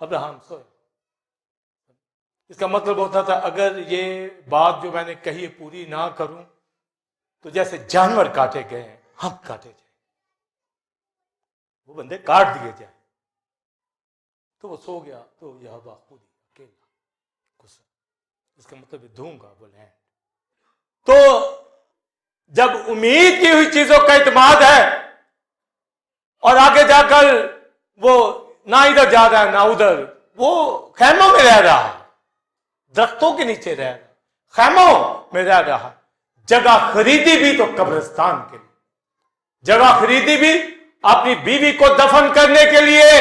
अब्राहम सोया। इसका मतलब होता था अगर ये बात जो मैंने कही है पूरी ना करूं तो जैसे जानवर काटे गए हैं हम काटे जाए, वो बंदे काट दिए जाए। तो वो सो गया, तो यह खुद ही अकेला गुजरा। इसका मतलब दूंगा वो लैंड। तो जब उम्मीद की हुई चीजों का इत्मीनान है और आगे जाकर वो ना इधर जा रहा है ना उधर, वो खैमों में रह रहा, दरख्तों के नीचे रह रहा, खैमों में रह रहा। जगह खरीदी भी तो कब्रिस्तान के लिए, जगह खरीदी भी अपनी बीवी को दफन करने के लिए।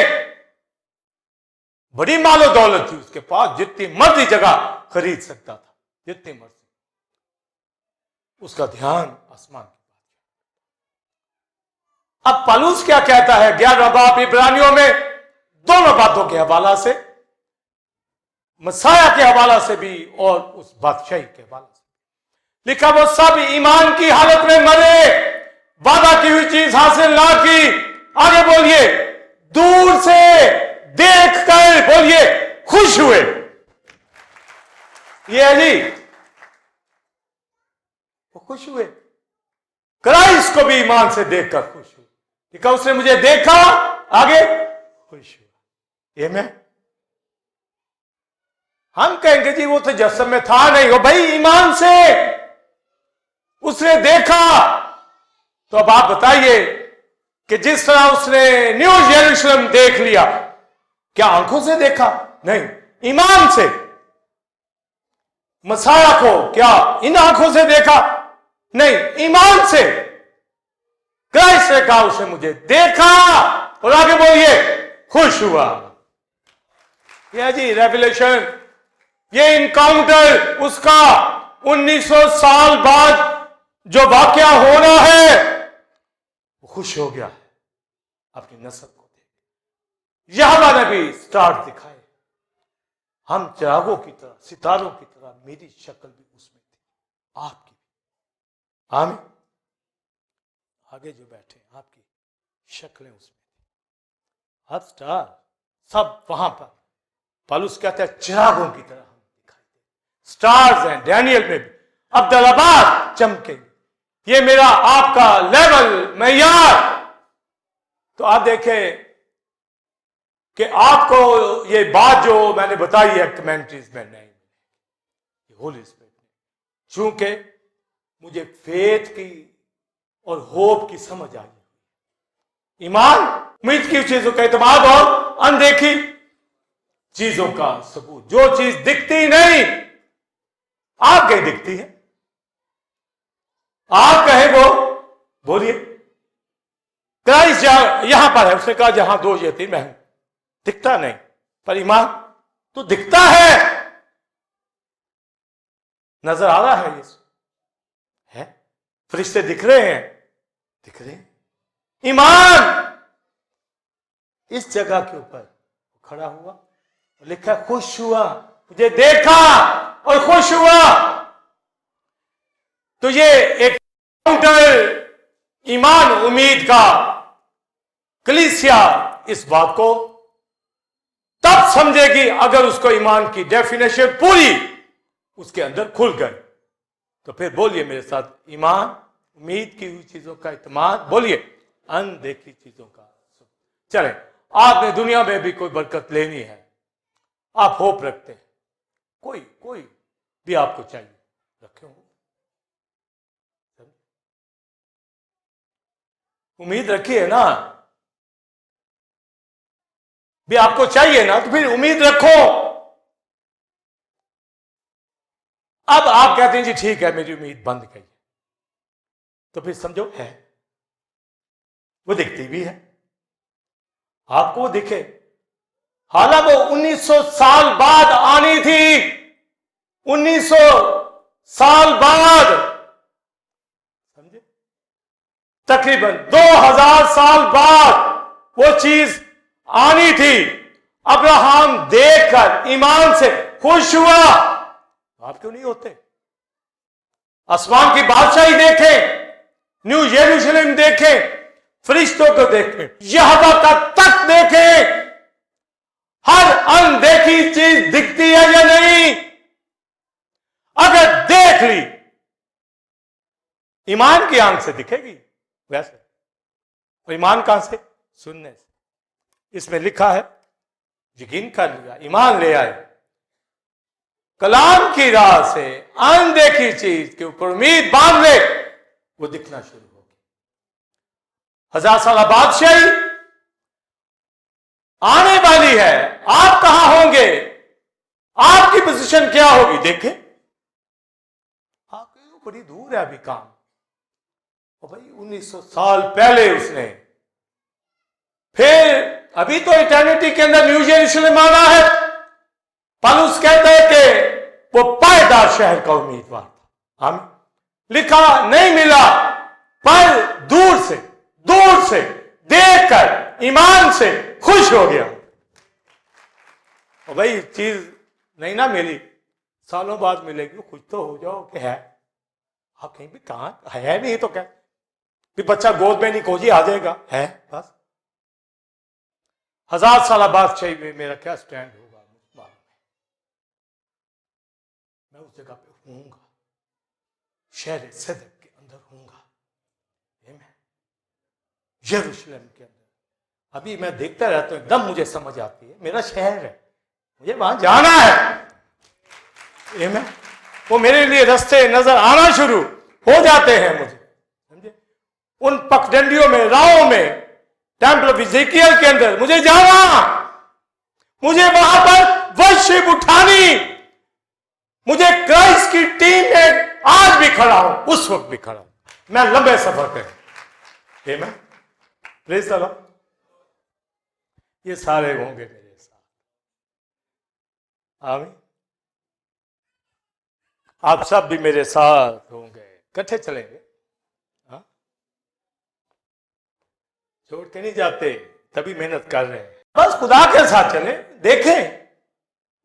बड़ी मालो दौलत थी उसके पास, जितनी मर्जी जगह खरीद सकता था, जितनी मर्जी। उसका ध्यान आसमान की बात। अब पलूस क्या कहता है 11वां बाब इब्रानियों में, दोनों बातों के हवाला से, मसाया के हवाला से भी और उस बादशाही के हवाला से लिखा, वो सब ईमान की हालत में मरे, वादा की हुई चीज हासिल ना की। आगे बोलिए, दूर से देखकर बोलिए खुश हुए। ये है जी, वो खुश हुए। क्राइस्ट को भी ईमान से देखकर खुश हुए। लिखा उसने मुझे देखा, आगे खुश हुआ। ये मैं हम कहेंगे जी वो तो जस्म में था नहीं, हो भाई ईमान से उसने देखा। तो अब आप बताइए कि जिस तरह उसने न्यू यरूशलेम देख लिया, क्या आंखों से देखा? नहीं, ईमान से। मसाया को क्या इन आंखों से देखा? नहीं, ईमान से। क्राइस्ट ने कहा उसने मुझे देखा, और आगे बोलिए खुश हुआ। यह जी रेवलेशन, ये इनकाउंटर उसका 1900 साल बाद जो वाकया होना है, वो खुश हो गया है अपनी नस्ल को देख। यहोवा ने भी स्टार दिखाए, हम चिरागों की तरह, सितारों की तरह, मेरी शक्ल भी उसमें थी, आपकी भी। आमीन। आगे जो बैठे आपकी शक्लें उसमें थी, हर स्टार सब वहां पर। पौलुस कहता है चिरागों की तरह हम दिखाई दे। स्टार्स हैं डैनियल में भी, अब्दुल्लाबाद चमकेंगे। ये मेरा आपका लेवल मैयार। तो आप देखें कि आपको ये बात जो मैंने बताई है कमेंट्रीज में नहीं, होली स्पिरिट ने, चूंकि मुझे फेथ की और होप की समझ आई। ईमान, उम्मीद की चीजों का एतमाद और अनदेखी चीजों का सबूत। जो चीज दिखती नहीं, आप कहीं दिखती है, आप कहे वो बोलिए। क्राइस्ट यहां पर है, उसने कहा जहां दो या तीन मैं हूं, दिखता नहीं, पर ईमान तो दिखता है, नजर आ रहा है। ये है, फरिश्ते दिख रहे हैं, दिख रहे हैं। ईमान इस जगह के ऊपर खड़ा हुआ, लिखा खुश हुआ, मुझे देखा और खुश हुआ। तो ये एक काउंटर ईमान उम्मीद का कलीसिया इस बात को तब समझेगी अगर उसको ईमान की डेफिनेशन पूरी उसके अंदर खुल गई। तो फिर बोलिए मेरे साथ, ईमान उम्मीद की हुई चीजों का इत्मीनान, बोलिए अनदेखी चीजों का। चले, आपने दुनिया में भी कोई बरकत लेनी है, आप होप रखते हैं, कोई भी आपको चाहिए, रखे हो उम्मीद रखिए ना, भी आपको चाहिए ना, तो फिर उम्मीद रखो। अब आप कहते हैं जी ठीक है मेरी उम्मीद बंद गई, तो फिर समझो है, वो दिखती भी है, आपको वो दिखे। हालांकि वो 1900 साल बाद आनी थी, 1900 साल बाद। तकरीबन 2000 साल बाद वो चीज आनी थी। अब्राहम देखकर ईमान से खुश हुआ। आप क्यों नहीं होते? आसमान की बादशाही देखें, न्यू यरूशलेम देखें, फरिश्तों को देखें, यहोवा का तख्त देखें, हर अनदेखी चीज दिखती है या नहीं? अगर देख ली, ईमान की आंख से दिखेगी वैसे। और ईमान कहां से? सुनने से। इसमें लिखा है, यकीन कर लिया, ईमान ले आए, कलाम की राह से अनदेखी चीज के ऊपर उम्मीद बांध ले, वो दिखना शुरू होगी। 1000 साल बादशाही आने वाली है। आप कहां होंगे? आपकी पोजीशन क्या होगी? देखें, आपके बड़ी दूर है अभी काम। और भाई 1900 साल पहले उसने, फिर अभी तो इटर्निटी के अंदर न्यू यरूशलेम आना है। पौलुस कहता है कि वो पायदार शहर का उम्मीदवार था। हम लिखा नहीं मिला, पर दूर से देखकर ईमान से खुश हो गया। और भाई चीज नहीं ना मिली, सालों बाद मिलेगी, खुश तो हो जाओ कि है। आप कहीं भी कहां है नहीं तो क्या भी बच्चा गोद में नहीं खोजी आ जाएगा, है बस। 1000 साल बादशाही में मेरा क्या स्टैंड होगा? मैं उस जगह पे हूंगा, शहर सदक के अंदर हूंगा, यरूशलेम के अंदर। अभी मैं देखता रहता हूं, एकदम मुझे समझ आती है, मेरा शहर है, मुझे वहां जाना है। मैं वो मेरे लिए रास्ते नजर आना शुरू हो जाते हैं मुझे, समझे? उन पगडंडियों में, राहों में, टेम्पल ऑफ इज़ेकियल के अंदर मुझे जाना, मुझे वहां पर वर्शिप उठानी। मुझे क्राइस्ट की टीम में आज भी खड़ा हूं, उस वक्त भी खड़ा हूं। मैं लंबे सफर पे, मैं प्रेज़ द लॉर्ड। ये सारे होंगे मेरे साथ, आमीन। आप सब भी मेरे साथ होंगे, इकट्ठे चलेंगे, हाँ? छोड़ के नहीं जाते, तभी मेहनत कर रहे हैं। बस खुदा के साथ चले, देखें,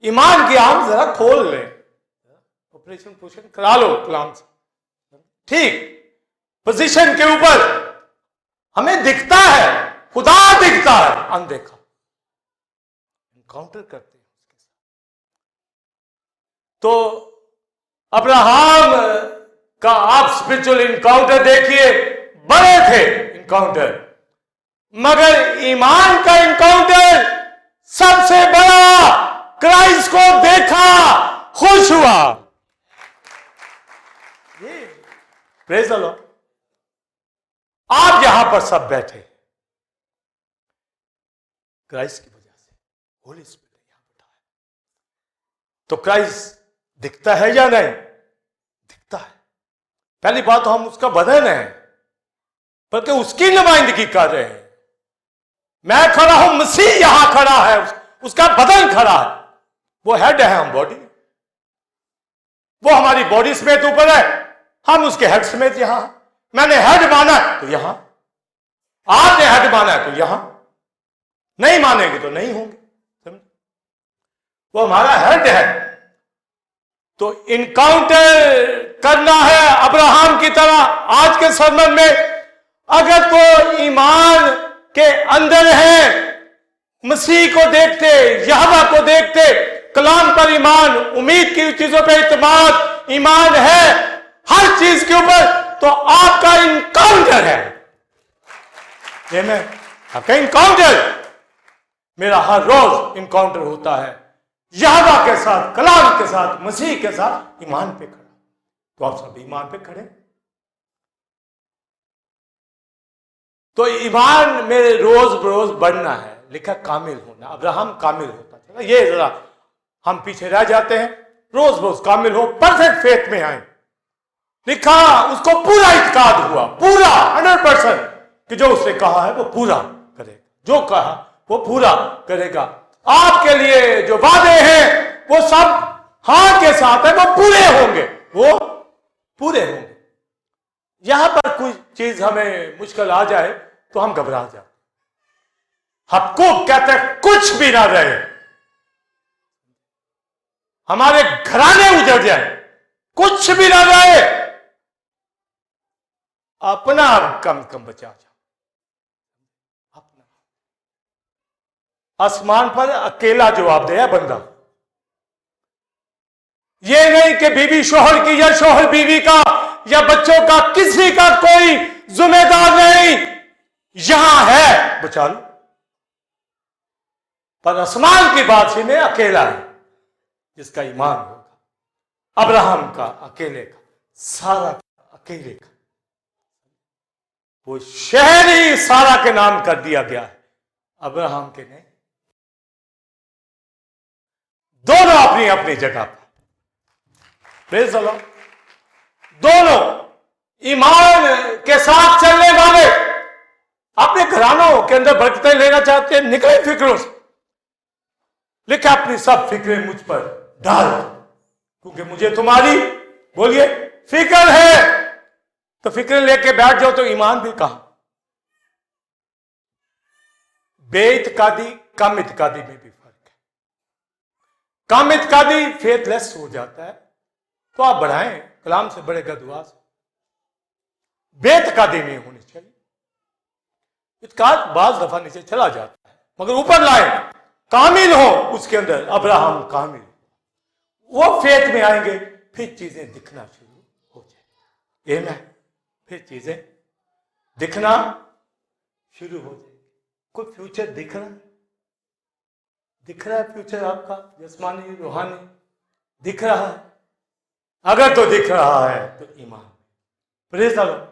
ईमान की आंख जरा खोल लें, ऑपरेशन पोषण करा लो कलाम से, ठीक पोजीशन के ऊपर हमें दिखता है, खुदा दिखता है, अनदेखा इनकाउंटर करते हैं उसके साथ। तो अब्राहम का आप स्पिरिचुअल इनकाउंटर देखिए, बड़े थे इनकाउंटर, मगर ईमान का इनकाउंटर सबसे बड़ा। क्राइस्ट को देखा, खुश हुआ। ये प्रेज़ द लॉर्ड। आप यहां पर सब बैठे क्राइस्ट की वजह से, होली स्पिरिट यहां बैठा है। तो क्राइस्ट दिखता है या नहीं? दिखता है। पहली बात तो हम उसका बदन है, बल्कि उसकी नुमाइंदगी कर रहे हैं। मैं खड़ा हूं, मसीह यहां खड़ा है, उसका बदन खड़ा है, वो हेड है, हम बॉडी। वो हमारी बॉडी समेत ऊपर है, हम उसके हेड समेत यहां। मैंने हेड माना है तो यहां, आपने हेड माना है तो यहां, नहीं मानेंगे तो नहीं होंगे, समझ? वो हमारा हेड है। तो इनकाउंटर करना है अब्राहम की तरह। आज के सरमन में अगर तो ईमान के अंदर है, मसीह को देखते, यहोवा को देखते, कलाम पर ईमान, उम्मीद की चीजों पर इत्मीनान, ईमान है हर चीज के ऊपर, तो आपका इनकाउंटर है। ये मैं आपका इनकाउंटर, मेरा हर रोज इनकाउंटर होता है यहोवा के साथ, कलाम के साथ, मसीह के साथ, ईमान पे खड़ा। तो आप सब ईमान पे खड़े। तो ईमान मेरे रोज बरोज बढ़ना है। लिखा कामिल होना, अब्राहम कामिल होता चला। ये जरा हम पीछे रह जाते हैं। रोज रोज कामिल हो, परफेक्ट फेथ में आए। लिखा उसको पूरा इत्काद हुआ, पूरा 100%, कि जो उसने कहा है वो पूरा करेगा, जो कहा वो पूरा करेगा। आपके लिए जो वादे हैं वो सब हाँ के साथ है, वो पूरे होंगे, वो पूरे होंगे। यहां पर कोई चीज हमें मुश्किल आ जाए तो हम घबरा जाते, हकूक कहते हैं कुछ भी ना रहे, हमारे घराने उजड़ जाए, कुछ भी ना रहे, अपना कम कम बचा जाओ, अपना। आसमान पर अकेला जवाब दे बंदा, ये नहीं कि बीवी शोहर की या शोहर बीवी का या बच्चों का, किसी का कोई जिम्मेदार नहीं, यहां है बचा लो। पर आसमान की बादशाह में अकेला है जिसका ईमान होगा। अब्राहम का अकेले का, सारा का अकेले का, वो शहर ही सारा के नाम कर दिया गया है, अब्राहम के नहीं। दोनों अपनी अपनी जगह पर, प्रेज़ द लॉर्ड, दोनों ईमान के साथ चलने वाले अपने घरानों के अंदर बरकतें लेना चाहते हैं, निकले फिक्रों से, लेकिन अपनी सब फिक्रें मुझ पर डाल, क्योंकि मुझे तुम्हारी, बोलिए, फिक्र है। तो फिक्रें लेके बैठ जाओ तो ईमान भी कहां। बेइत्कादी कम इत्कादी में भी फर्क है। कम इत्कादी फेथलेस हो जाता है तो आप बढ़ाएं, कलाम से बढ़ेगा दुआ से। बेइत्कादी नहीं होनी चाहिए। इत्काद बाज दफा नीचे चला जाता है, मगर ऊपर लाए, कामिल हो उसके अंदर। अब्राहम कामिल, वो फेथ में आएंगे, फिर चीजें दिखना शुरू हो जाएगी। आमीन। फिर चीजें दिखना शुरू हो जाएगी। कोई फ्यूचर दिख रहा है फ्यूचर आपका, जिस्मानी रूहानी दिख रहा है? अगर तो दिख रहा है तो ईमान, प्रेज़ द लॉर्ड।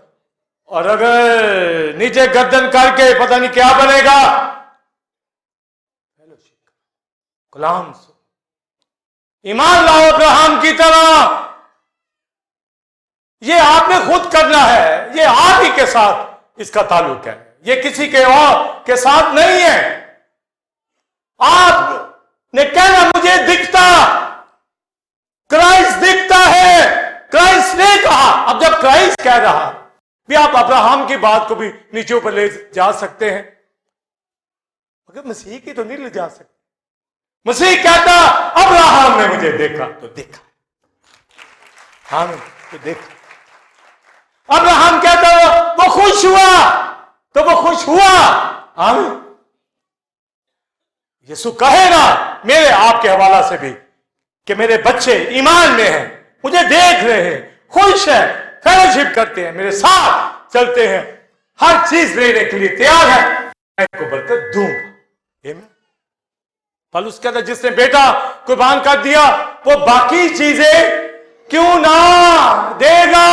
और अगर नीचे गर्दन करके पता नहीं क्या बनेगा, फेलोशिप, कलाम से ईमान लाओ अब्राहम की तरह। ये आपने खुद करना है, ये आप ही के साथ इसका ताल्लुक है, ये किसी के और के साथ नहीं है। आपने कहना मुझे दिखता, क्राइस्ट दिखता है, क्राइस्ट ने कहा। अब जब क्राइस्ट कह रहा भी, आप अब्राहम की बात को भी नीचे ऊपर ले जा सकते हैं, मगर मसीह की तो नहीं ले जा सकते। मसीह कहता अब्राहम ने मुझे देखा तो देखा, हाँ तो देखा। अब्राहम कहता वो खुश हुआ तो वो खुश हुआ। आमीन। यीशु कहेगा मेरे आपके हवाला से भी कि मेरे बच्चे ईमान में हैं, मुझे देख रहे हैं, खुश है, फेलोशिप करते हैं, मेरे साथ चलते हैं, हर चीज लेने के लिए तैयार है, मैं इनको बरकत दूंगा। आमीन। पौलुस कहता जिसने बेटा कुर्बान कर दिया वो बाकी चीजें क्यों ना देगा।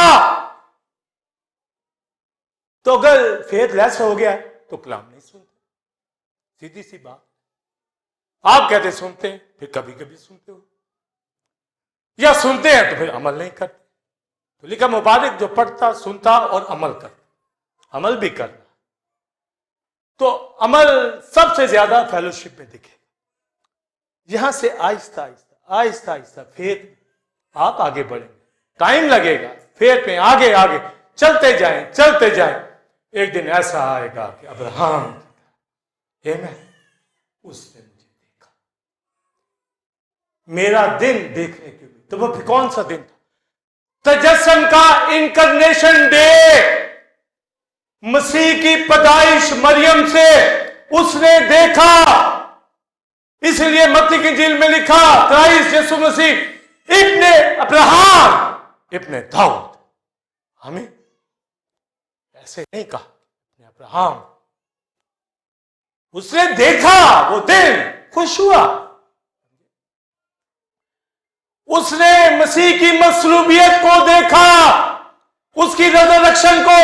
तो अगर फेथलेस हो गया तो कलाम नहीं सुनते, सीधी सी बात। आप कहते सुनते हैं, फिर कभी कभी सुनते हो, या सुनते हैं तो फिर अमल नहीं करते। तो लिखा मुबारक जो पढ़ता, सुनता और अमल करता। अमल भी करना, तो अमल सबसे ज्यादा फेलोशिप में दिखे। यहां से आहिस्ता आहिस्ता आहिस्ता आहिस्ता फेथ आप आगे बढ़ेंगे, टाइम लगेगा, फेथ में आगे आगे चलते जाएं, चलते जाएं। एक दिन ऐसा आएगा कि अब्राहम, आमीन, उसने मुझे देखा, मेरा दिन देखने के लिए। तो वो फिर कौन सा दिन था? तजस्सुम का इंकारनेशन डे, मसीह की पैदाइश मरियम से उसने देखा। इसलिए मत्ती की इंजील में लिखा क्राइस्ट यीशु मसीह इब्ने अब्राहम इब्ने दाऊद। हमें ऐसे नहीं कहा, इब्ने अब्राहम। उसने देखा, वो दिन खुश हुआ। उसने मसीह की मसलूबियत को देखा, उसकी रिजरेक्शन को।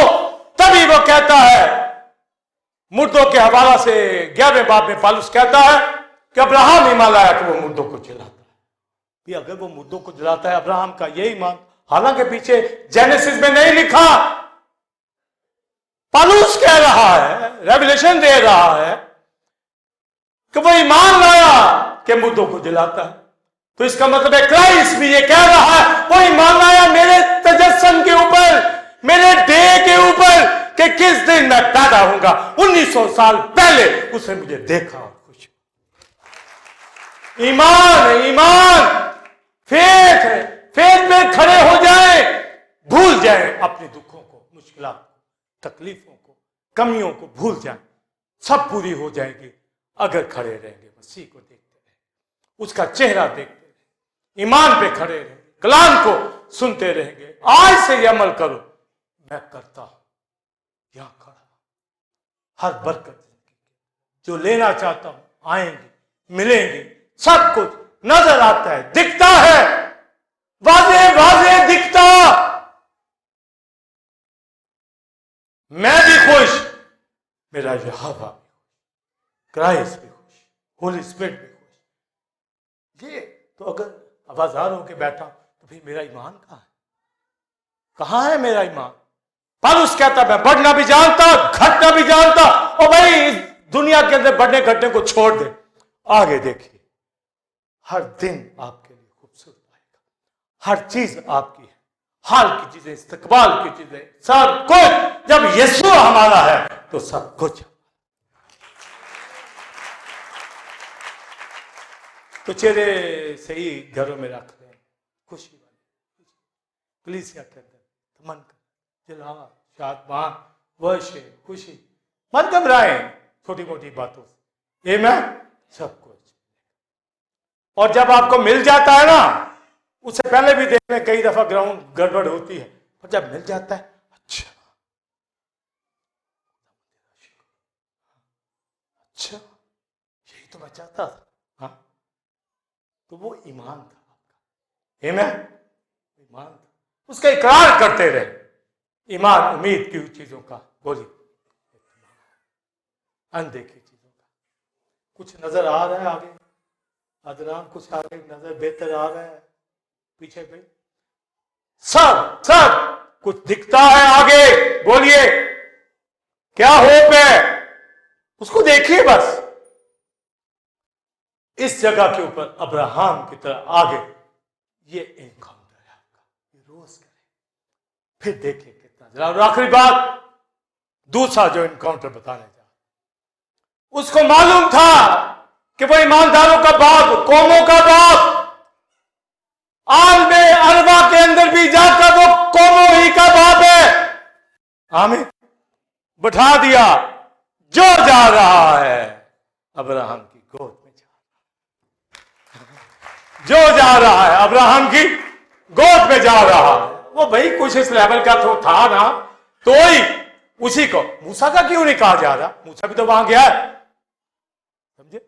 तभी वो कहता है, मुर्दों के हवाला से 11वें बाब में पौलुस कहता है कि अब्राहम ईमान लाया कि वो मुर्दों को जलाता है। भी अगर वो मुर्दों को जलाता है, अब्राहम का यही ईमान, हालांकि पीछे जेनेसिस में नहीं लिखा, पौलुस कह रहा है, रेवलेशन दे रहा है कि वो ईमान लाया कि मुर्दों को जलाता है। तो इसका मतलब है क्राइस्ट भी ये कह रहा है वो ईमान लाया मेरे तजस्सुम के ऊपर, मेरे डे के ऊपर कि किस दिन मैं पैदा होऊंगा। 1900 साल पहले उसने मुझे देखा और खुश। ईमान, ईमान, फेथ है। फेथ में खड़े हो जाए, भूल जाए अपने दुखों को, मुश्किलों को, तकलीफों को, कमियों को भूल जाए, सब पूरी हो जाएगी अगर खड़े रहेंगे, मसीह को देखते रहे, उसका चेहरा देखते रहे, ईमान पे खड़े रहेंगे, कलाम को सुनते रहेंगे। आज से ये अमल करो, मैं करता हूं, यहां खड़ा, हर बरकत जो लेना चाहता हूं आएंगी, मिलेंगी, सब कुछ नजर आता है, दिखता है, वाजे वाजे दिखता। मैं भी खुश, मेरा यहोवा भी खुश, क्राइस्ट भी खुश, होली स्पिरिट भी खुश। ये तो अगर आवाजार होके बैठा तो फिर मेरा ईमान कहां है मेरा ईमान? पौलुस कहता मैं बढ़ना भी जानता, घटना भी जानता। और भाई इस दुनिया के अंदर बढ़ने घटने को छोड़ दे, आगे देखिए, हर दिन आपके लिए खूबसूरत आएगा, हर चीज आपकी है, हाल की चीजें, इस्तकबाल की चीजें, सब कुछ। जब यीशु हमारा है तो सब कुछ। तो चेहरे से ही घरों में रख लें, खुशी वाली, कलीसिया के अंदर मन कर, जिला, शादमान, वर्षे, खुशी, मत घबराएं छोटी मोटी बातों से, ये मैं सब कुछ। और जब आपको मिल जाता है ना, उससे पहले भी देखने कई दफा ग्राउंड गड़बड़ होती है, पर जब मिल जाता है, अच्छा यही तो मैं चाहता था। हाँ, तो वो ईमान था आपका, ईमान था, उसका इकरार करते रहे। ईमान उम्मीद की चीजों का, बोली अनदेखी चीजों का। कुछ नजर आ रहा है आगे, अदनान कुछ आगे नजर बेहतर आ रहा है, पीछे पे सब कुछ दिखता है आगे। बोलिए क्या होप है, उसको देखिए बस। इस जगह के ऊपर अब्राहम की तरह आगे ये एनकाउंटर है आपका, ये रोज करें, फिर देखिए कितना जरा। और आखिरी बात, दूसरा जो एनकाउंटर बताने जा, उसको मालूम था कि वो ईमानदारों का बाप, कौमों का बाप, आलमे अरबा के अंदर भी जाकर वो कौमों ही का बाप है। आमीन। बैठा दिया, जो जा रहा है अब्राहम की गोद में जा रहा है, जो जा रहा है अब्राहम की गोद में जा रहा है। वो भाई कुछ इस लेवल का तो था ना, तो ही उसी को, मूसा का क्यों नहीं कहा जा रहा? मूसा भी तो वहां गया है, समझे?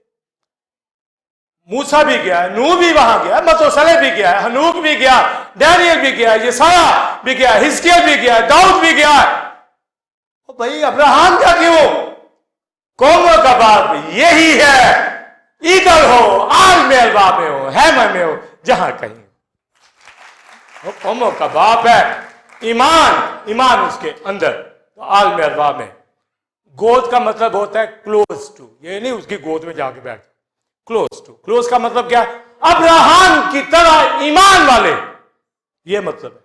मूसा भी गया है, नूह भी वहां गया, मतोसले भी गया है, हनूक भी गया, डैनियल भी गया, यसाया भी गया, हिजकिय्याह भी गया, दाऊद भी गया। ओ भाई अब्राहम का क्यों? कौमों का बाप यही है, इधर हो, आल में अलवा में हो, हैमन में हो, जहां कहीं वो कौमों का बाप है। ईमान उसके अंदर, तो आल में अलवा में। गोद का मतलब होता है क्लोज टू, ये नहीं उसकी गोद में जाके बैठ, क्लोज टू। क्लोज का मतलब क्या? अब्राहम की तरह ईमान वाले, ये मतलब है।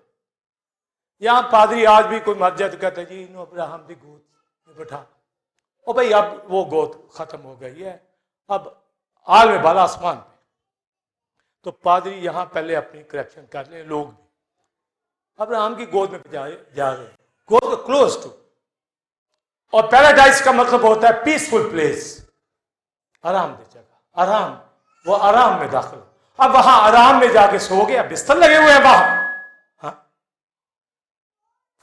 यहां पादरी आज भी कोई मर जाए तो कहते हैं जी इन्हों अब्राहम की गोद में बैठा। ओ भाई अब वो गोद खत्म हो गई है, अब आल में बाला आसमान पे। तो पादरी यहां पहले अपनी करेक्शन कर ले, लोग भी अब्राहम की गोद में जा रहे, गोद क्लोज टू। और पैराडाइज का मतलब होता है पीसफुल प्लेस, आरामदेह जगह, आराम, वो आराम में दाखिल। अब वहां आराम में जाके सो गया, बिस्तर लगे हुए हैं वहां, हाँ?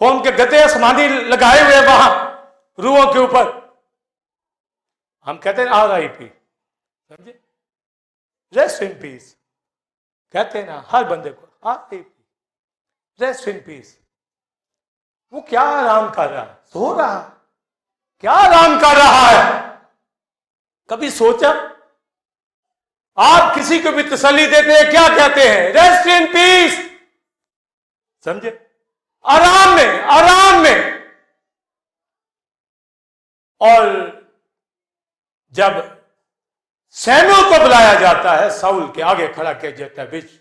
फोम के गद्दे आसमानी लगाए हुए हैं वहां रूहों के ऊपर। हम कहते हैं RIP, समझे? रेस्ट इन पीस कहते हैं ना हर बंदे को, RIP, रेस्ट इन पीस। वो क्या आराम कर रहा है? सो रहा है। क्या आराम कर रहा है? कभी सोचा? आप किसी को भी तसल्ली देते हैं, क्या कहते हैं? रेस्ट इन पीस, समझे? आराम में, आराम में। और जब सैमुअल को बुलाया जाता है, साउल के आगे खड़ा किया जाता है, बिच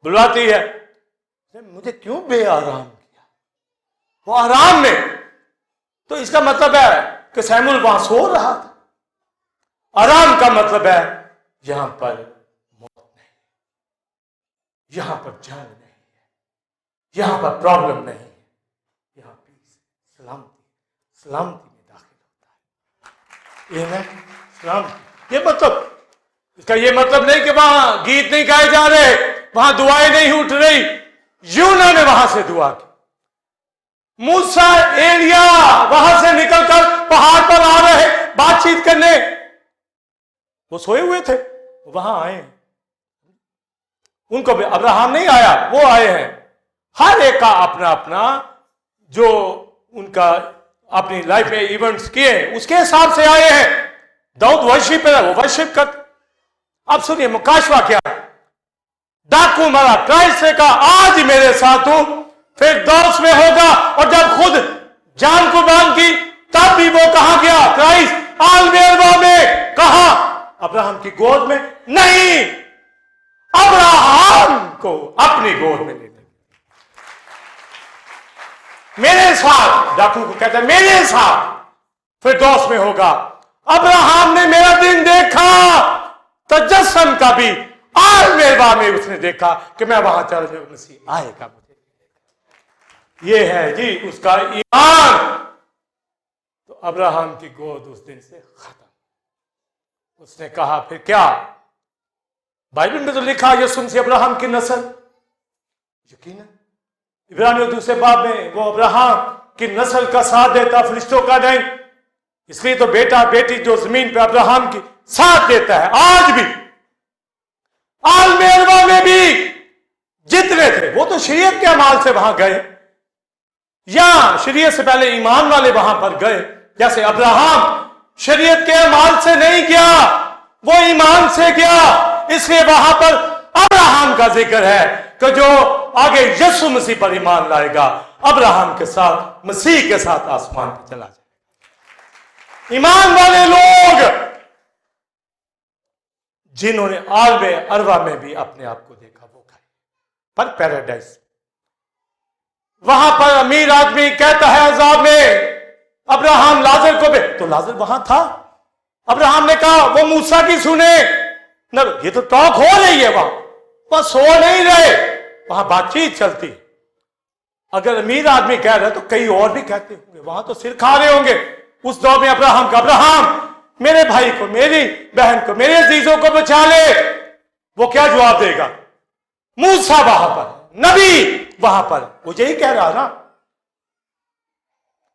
बुलाती है, मुझे क्यों बेआराम किया? वो आराम में। तो इसका मतलब है कि सैमुअल वहां सो रहा था। आराम का मतलब है यहां पर मौत नहीं, यहां पर जंग नहीं है, यहां पर प्रॉब्लम नहीं है, यहां पीस, सलामती में दाखिल होता है। ये ना सलामती, ये मतलब, इसका ये मतलब नहीं कि वहां गीत नहीं गाए जा रहे, वहां दुआएं नहीं उठ रही। यूना ने वहां से दुआ की, मूसा एलिया वहां से निकलकर पहाड़ पर आ रहे बातचीत करने, वो सोए हुए थे, वो वहां आए हैं। उनको भी अब्राहम नहीं आया, वो आए हैं। हर एक का अपना अपना जो उनका अपनी लाइफ में इवेंट्स किए उसके हिसाब से आए हैं। दाऊद वर्शिप है, वो वर्शिप कर। अब सुनिए मुकाशवा क्या, डाकू मरा, क्राइस्ट ने कहा आज मेरे साथ हूं, फिर दौस में होगा। और जब खुद जान कुर्बान की तब भी वो कहां गया? क्राइस्ट आलमेरवा में। कहा? अब्राहम की गोद में नहीं, अब्राहम को अपनी गोद में ले ले। मेरे साथ, डाकू को कहता है मेरे साथ, फिर दौस में होगा। अब्राहम ने मेरा दिन देखा, तजस्सम का भी आलमेरवा में उसने देखा कि मैं वहां चल जाऊं, मसीह आएगा मुझे। ये है जी उसका ईमान। तो अब्राहम की गोद उस दिन से खत्म। उसने कहा फिर क्या? बाइबल में तो लिखा यीशु मसीह अब्राहम की नस्ल, यकीनन इब्रानियों दूसरे बाब में वो अब्राहम की नस्ल का साथ देता, फरिश्तों का नहीं। इसलिए तो बेटा बेटी जो जमीन पे अब्राहम की साथ देता है। आज भी आलमेरवा में भी जितने थे वो तो शरीयत के अमाल से वहां गए, या शरीयत से पहले ईमान वाले वहां पर गए। जैसे अब्राहम शरीयत के अमाल से नहीं गया, वो ईमान से गया। इसलिए वहां पर अब्राहम का जिक्र है कि जो आगे यीशु मसीह पर ईमान लाएगा, अब्राहम के साथ, मसीह के साथ आसमान पर चला जाएगा। ईमान वाले लोग जिन्होंने आलमे अरवा में भी अपने आप को देखा, वो खाए पर पैराडाइज। वहां पर अमीर आदमी कहता है अजाब में अब्राहम लाजर को भी, तो लाजर वहां था। अब्राहम ने कहा वो मूसा की सुने न, ये तो टॉक हो रही है वहां सो नहीं रहे, वहां बातचीत चलती। अगर अमीर आदमी कह रहा है तो कई और भी कहते होंगे, वहां तो सिर खा रहे होंगे उस दौर में अब्राहम का। अब्राहम मेरे भाई को, मेरी बहन को, मेरे अजीजों को बचा ले। वो क्या जवाब देगा? मूसा वहां पर, नबी वहां पर, वो यही कह रहा ना।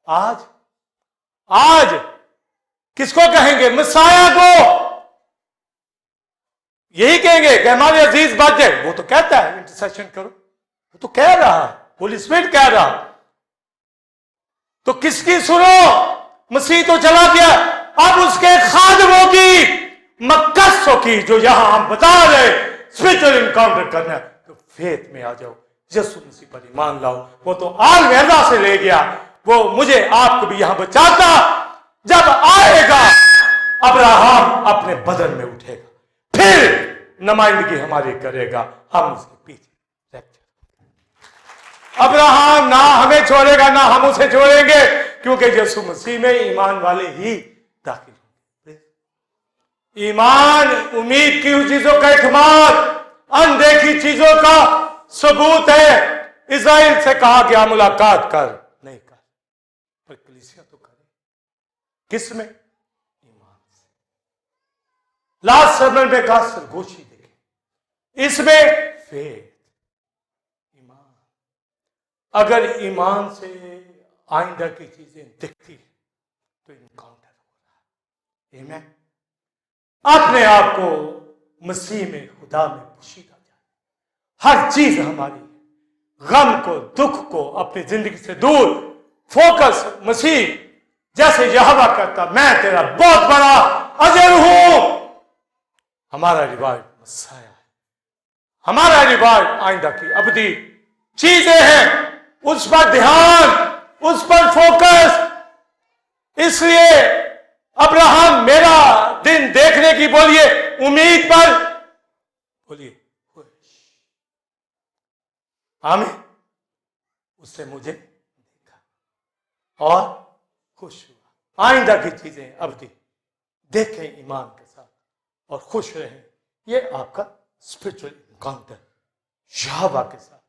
आज किसको कहेंगे? मसाया को यही कहेंगे कि हमारे अजीज बच जाए। वो तो कहता है इंटरसेशन करो, वो तो कह रहा, होली स्पिरिट कह रहा। तो किसकी सुनो? मसीह तो चला गया, अब उसके खादमों की, मक्कसों की, जो यहां हम बता रहे स्पिरिचुअल इनकाउंटर करना है, तो फेथ में आ जाओ, यीशु मसीह पर ईमान लाओ। वो तो आलमेरवा से ले गया, वो मुझे आपको भी यहां बचाता। जब आएगा अब्राहम अपने बदन में उठेगा, फिर नुमाइंदगी हमारी करेगा, हम उसके पीछे। अब्राहम ना हमें छोड़ेगा ना हम उसे छोड़ेंगे, क्योंकि यीशु मसीह में ईमान वाले ही दाखिल होंगे। ईमान उम्मीद की हुई चीजों का इत्मीनान, अनदेखी चीजों का सबूत है। इस्राइल से कहा गया मुलाकात कर, नहीं कर, पर कलीसिया तो करे। किसमें? ईमान से। लास्ट सर्मन में कहा सरगोशी देखे, इसमें फेथ, ईमान। अगर ईमान से आइंदा की चीजें दिखती है तो इनकाउंटर हो रहा है। आमीन। अपने आप को मसीह में, खुदा में पोशीदा जाए। हर चीज हमारी, गम को, दुख को अपनी जिंदगी से दूर, फोकस मसीह। जैसे यहोवा कहता मैं तेरा बहुत बड़ा अजर हूं। हमारा रिवाज मसाया है, हमारा रिवाज आइंदा की अबदी चीजें हैं, उस पर ध्यान, उस पर फोकस। इसलिए अब्राहम मेरा दिन देखने की, बोलिए उम्मीद पर, बोलिए आमीन, उससे मुझे देखा। और खुश हुआ। आइंदा की चीजें अवधि देखें ईमान के साथ और खुश रहें। ये आपका स्पिरिचुअल इनकाउंटर यहोवा के साथ,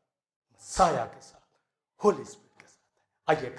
मसाया के साथ, होली स्पिरिट के साथ है। आइए